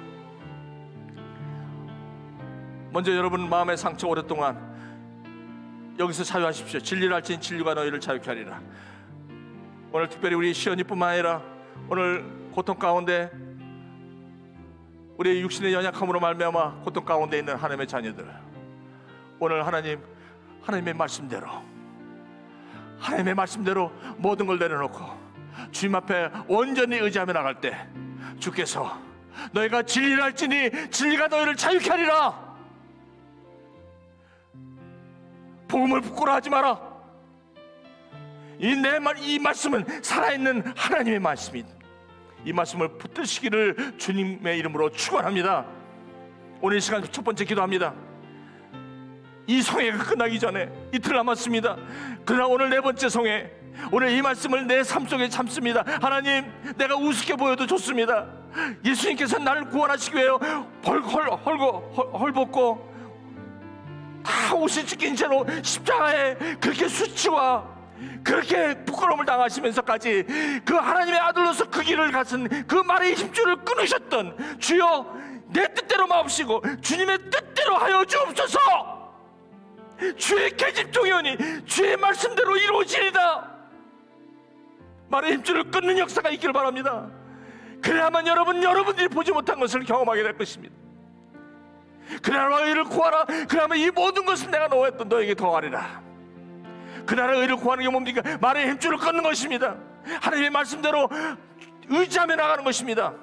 먼저 여러분 마음의 상처 오랫동안 여기서 자유하십시오. 진리를 알지니 진리가 너희를 자유케 하리라. 오늘 특별히 우리 시연이뿐만 아니라 오늘 고통 가운데 우리의 육신의 연약함으로 말미암아 고통 가운데 있는 하나님의 자녀들, 오늘 하나님의 말씀대로 모든 걸 내려놓고 주님 앞에 온전히 의지하며 나갈 때 주께서 너희가 진리를 알지니 진리가 너희를 자유케 하리라. 복음을 부끄러워하지 마라. 이 말씀은 살아있는 하나님의 말씀입니다. 이 말씀을 붙드시기를 주님의 이름으로 축원합니다. 오늘 이 시간 첫 번째 기도합니다. 이 성회가 끝나기 전에 이틀 남았습니다. 그러나 오늘 네 번째 성회, 오늘 이 말씀을 내 삶 속에 담습니다. 하나님, 내가 우습게 보여도 좋습니다. 예수님께서 나를 구원하시기 위해 헐벗고 다 옷이 찢긴 채로 십자가에 그렇게 수치와 그렇게 부끄러움을 당하시면서까지 그 하나님의 아들로서 그 길을 가신 그 말의 힘줄을 끊으셨던 주여, 내 뜻대로 마옵시고 주님의 뜻대로 하여 주옵소서. 주의 계집종이오니 주의 말씀대로 이루어지리다. 말의 힘줄을 끊는 역사가 있기를 바랍니다. 그래야만 여러분들이 보지 못한 것을 경험하게 될 것입니다. 그나라 의를 구하라. 그러면 이 모든 것은 내가 너에게 더하리라. 그나라 의를 구하는 게 뭡니까? 말의 힘줄을 끊는 것입니다. 하나님의 말씀대로 의지하며 나가는 것입니다.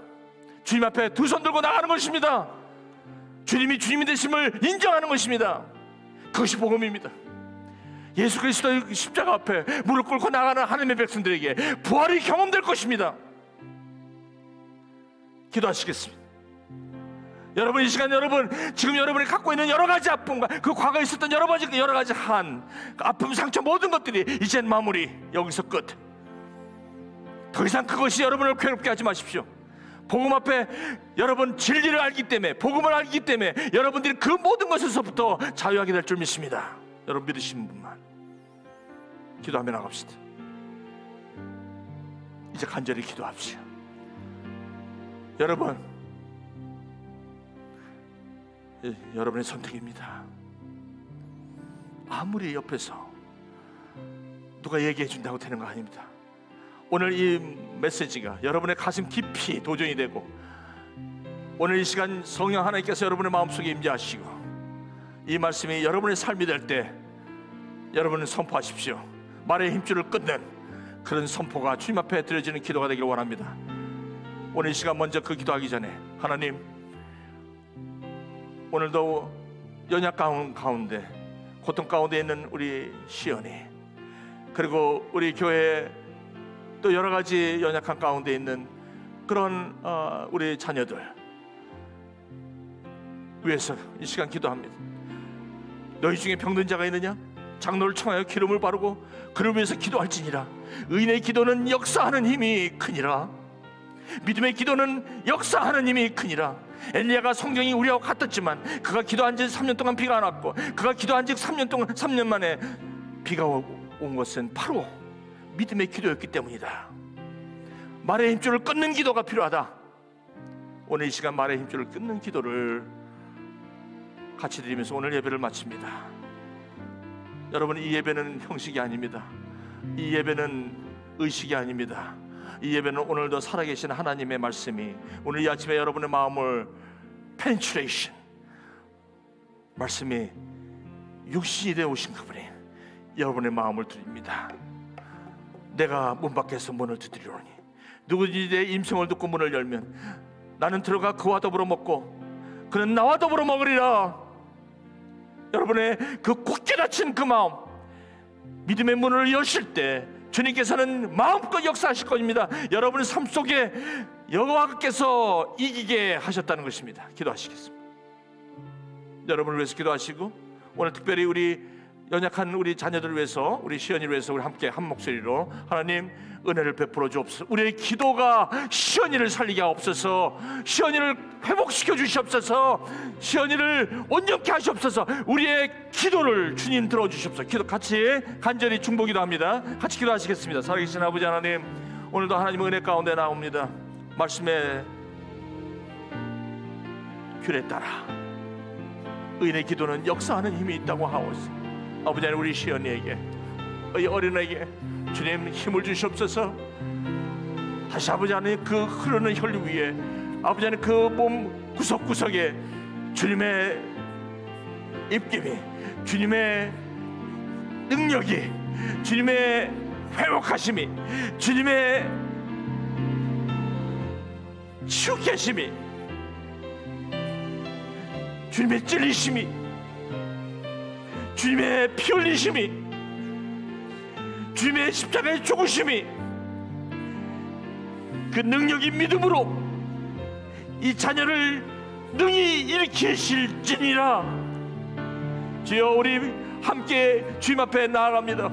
주님 앞에 두 손 들고 나가는 것입니다. 주님이 주님이 되심을 인정하는 것입니다. 그것이 복음입니다. 예수 그리스도의 십자가 앞에 무릎 꿇고 나가는 하나님의 백성들에게 부활이 경험될 것입니다. 기도하시겠습니다. 여러분, 이 시간 지금 여러분이 갖고 있는 여러 가지 아픔과 그 과거에 있었던 여러 가지 아픔, 상처, 모든 것들이 이젠 마무리, 여기서 끝. 더 이상 그것이 여러분을 괴롭게 하지 마십시오. 복음 앞에 여러분 진리를 알기 때문에, 복음을 알기 때문에 여러분들이 그 모든 것에서부터 자유하게 될 줄 믿습니다. 여러분 믿으시는 분만 기도하며 나갑시다. 이제 간절히 기도합시다. 여러분의 선택입니다. 아무리 옆에서 누가 얘기해 준다고 되는 거 아닙니다. 오늘 이 메시지가 여러분의 가슴 깊이 도전이 되고, 오늘 이 시간 성령 하나님께서 여러분의 마음속에 임재하시고 이 말씀이 여러분의 삶이 될 때 여러분은 선포하십시오. 말의 힘줄을 끊는 그런 선포가 주님 앞에 드려지는 기도가 되길 원합니다. 오늘 이 시간 먼저 그 기도하기 전에, 하나님, 오늘도 연약감 가운데, 고통 가운데 있는 우리 시연이, 그리고 우리 교회 또 여러 가지 연약한 가운데 있는 그런 우리 자녀들 위해서 이 시간 기도합니다. 너희 중에 병든 자가 있느냐? 장로를 청하여 기름을 바르고 그를 위해서 기도할지니라. 의인의 기도는 역사하는 힘이 크니라. 믿음의 기도는 역사하는 힘이 크니라. 엘리야가 성경이 우리하고 같았지만 그가 기도한 지 3년 동안 비가 안 왔고, 그가 기도한 지 3년 만에 비가 온 것은 바로 믿음의 기도였기 때문이다. 말의 힘줄을 끊는 기도가 필요하다. 오늘 이 시간 말의 힘줄을 끊는 기도를 같이 드리면서 오늘 예배를 마칩니다. 여러분, 이 예배는 형식이 아닙니다. 이 예배는 의식이 아닙니다. 이 예배는 오늘도 살아계신 하나님의 말씀이 오늘 이 아침에 여러분의 마음을 penetration, 말씀이 육신이 되어 오신 그분이 여러분의 마음을 드립니다. 내가 문 밖에서 문을 두드리노니 누구든지 내 임성을 듣고 문을 열면 나는 들어가 그와 더불어 먹고 그는 나와 더불어 먹으리라. 여러분의 그 굳게 닫힌 그 마음, 믿음의 문을 여실 때 주님께서는 마음껏 역사하실 것입니다. 여러분의 삶 속에 여호와께서 이기게 하셨다는 것입니다. 기도하시겠습니다. 여러분을 위해서 기도하시고, 오늘 특별히 우리 연약한 우리 자녀들을 위해서, 우리 시연이를 위해서 우리 함께 한 목소리로 하나님 은혜를 베풀어 주옵소서. 우리의 기도가 시연이를 살리게 하옵소서. 시연이를 회복시켜 주시옵소서. 시연이를 온전케 하시옵소서. 우리의 기도를 주님 들어주시옵소서. 기도 같이 간절히 중보기도 합니다. 같이 기도하시겠습니다. 살아계신 아버지 하나님, 오늘도 하나님의 은혜 가운데 나옵니다. 말씀의 귤에 따라 의인의 기도는 역사하는 힘이 있다고 하오서. 아버지 하나님, 우리 시연이에게, 이 어린아이에게 주님 힘을 주시옵소서. 다시 아버지 하나님 그 흐르는 혈류 위에, 아버지 하나님 그 몸 구석구석에 주님의 입김이, 주님의 능력이, 주님의 회복하심이, 주님의 치유케 하심이, 주님의 찔리심이, 주님의 피 흘리심이, 주님의 십자가의 죽으심이, 그 능력이 믿음으로 이 자녀를 능히 일으키실지니라. 주여, 우리 함께 주님 앞에 나아갑니다.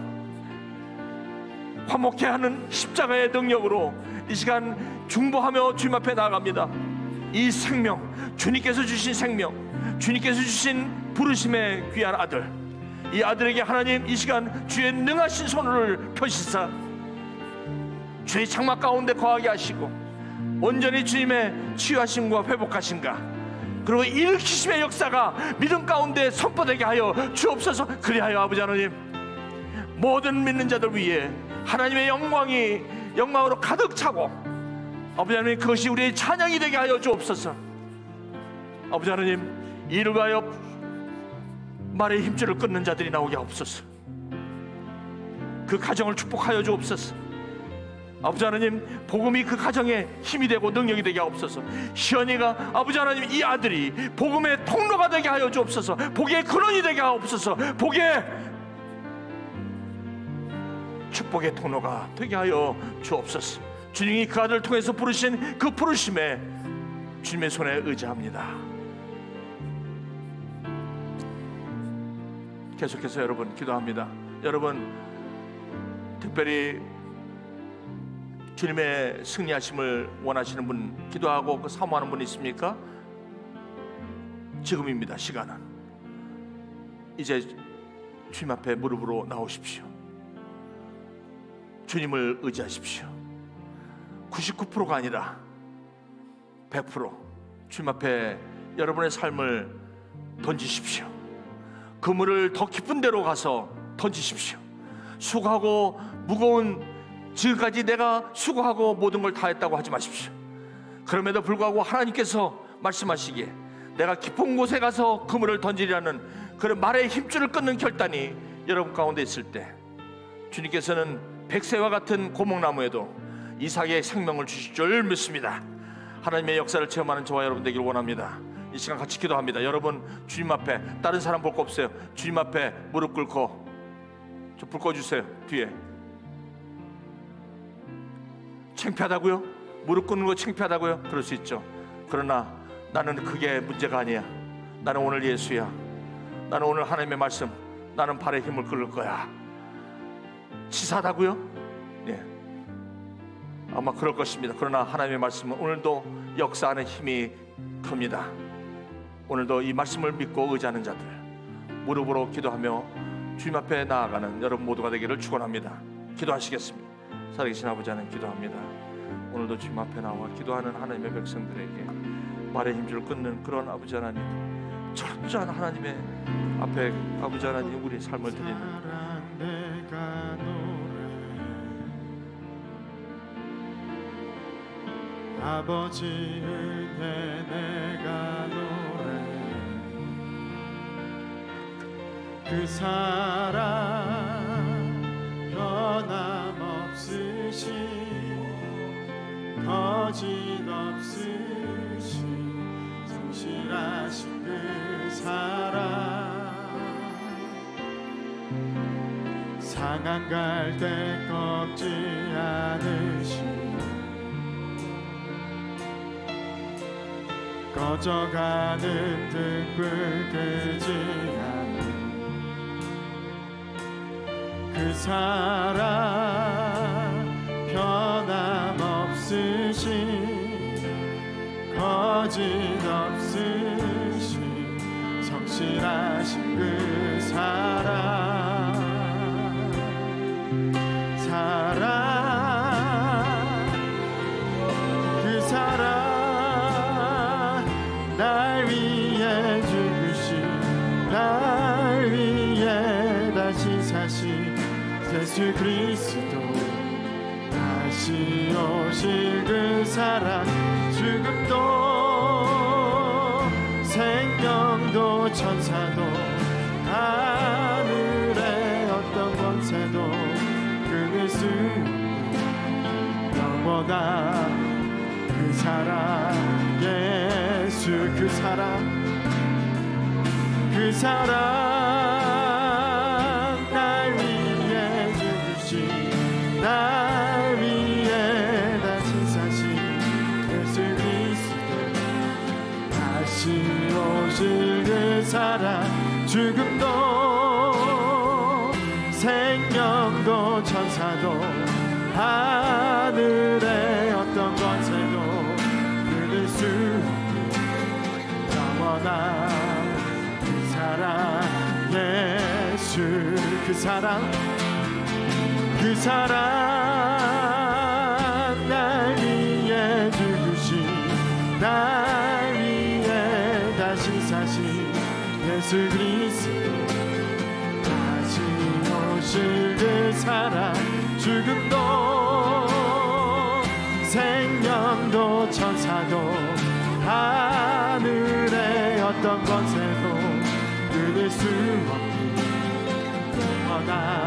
화목케 하는 십자가의 능력으로 이 시간 중보하며 주님 앞에 나아갑니다. 이 생명, 주님께서 주신 생명, 주님께서 주신 부르심의 귀한 아들, 이 아들에게 하나님 이 시간 주의 능하신 손을 펴시사 주의 장막 가운데 거하게 하시고, 온전히 주님의 치유하심과 회복하심과 그리고 일으키심의 역사가 믿음 가운데 선포되게 하여 주옵소서. 그리하여 아버지 하나님, 모든 믿는 자들 위에 하나님의 영광으로 가득 차고, 아버지 하나님 그것이 우리의 찬양이 되게 하여 주옵소서. 아버지 하나님, 이를 위하여 말의 힘줄을 끊는 자들이 나오게 하옵소서. 그 가정을 축복하여 주옵소서. 아버지 하나님, 복음이 그 가정에 힘이 되고 능력이 되게 하옵소서. 시연이가 아버지 하나님 이 아들이 복음의 통로가 되게 하여 주옵소서. 복의 근원이 되게 하옵소서. 복의 축복의 통로가 되게 하여 주옵소서. 주님이 그 아들을 통해서 부르신 그 부르심에 주님의 손에 의지합니다. 계속해서 여러분 기도합니다. 여러분 특별히 주님의 승리하심을 원하시는 분, 기도하고 그 사모하는 분 있습니까? 지금입니다. 시간은 이제 주님 앞에 무릎으로 나오십시오. 주님을 의지하십시오. 99%가 아니라 100% 주님 앞에 여러분의 삶을 던지십시오. 그물을 더 깊은 데로 가서 던지십시오. 수고하고 무거운, 지금까지 내가 수고하고 모든 걸 다 했다고 하지 마십시오. 그럼에도 불구하고 하나님께서 말씀하시기에 내가 깊은 곳에 가서 그물을 던지리라는 그런 말의 힘줄을 끊는 결단이 여러분 가운데 있을 때, 주님께서는 백새와 같은 고목나무에도 이삭의 생명을 주실 줄 믿습니다. 하나님의 역사를 체험하는 저와 여러분 되기를 원합니다. 이 시간 같이 기도합니다. 여러분 주님 앞에, 다른 사람 볼 거 없어요. 주님 앞에 무릎 꿇고, 저 불 꺼주세요. 뒤에 창피하다고요? 무릎 꿇는 거 창피하다고요? 그럴 수 있죠. 그러나 나는 그게 문제가 아니야. 나는 오늘 예수야. 나는 오늘 하나님의 말씀, 나는 발에 힘을 끌을 거야. 치사하다고요? 예, 아마 그럴 것입니다. 그러나 하나님의 말씀은 오늘도 역사하는 힘이 큽니다. 오늘도 이 말씀을 믿고 의지하는 자들, 무릎으로 기도하며 주님 앞에 나아가는 여러분 모두가 되기를 축원합니다. 기도하시겠습니다. 살아계신 아버지 하나님, 기도합니다. 오늘도 주님 앞에 나와 기도하는 하나님의 백성들에게 말의 힘줄을 끊는 그런 아버지 하나님, 철저한 하나님의 앞에 아버지 하나님 우리의 삶을 드리는, '내 삶을 드리는 내가 노래 아버지 은혜 내가 노래 그 사랑 변함없으신 거짓없으신 성실하신 그 사랑 상한 갈대 꺾지 않으신 꺼져가는 등불 끄지 않는 그 사랑 변함없으신 거짓없으신 성실하신 그 사랑 그 사랑 날 위해 죽으신 날 위해 다시 사신 예수 그리스도 다시 오실 그 사랑 죽음도 생명도 천사도 하늘의 어떤 권세도 끊을 수 영원한 그 사랑 예수 그 사랑 날 위해 죽으신 날 위해 다시 사신 예수 그리스도 다시 오실 그 사랑 죽음도 생명도 천사도 하늘의 어떤 권세도 끊을 수 영원한 그 사랑 예수 그 사랑 날 위해 죽으신 날 위해 다시 사신 예수 그리스도 다시 오실 그 사랑 죽음도 생명도 천사도 하늘의 어떤 권세도 끊을 수 없는 영원한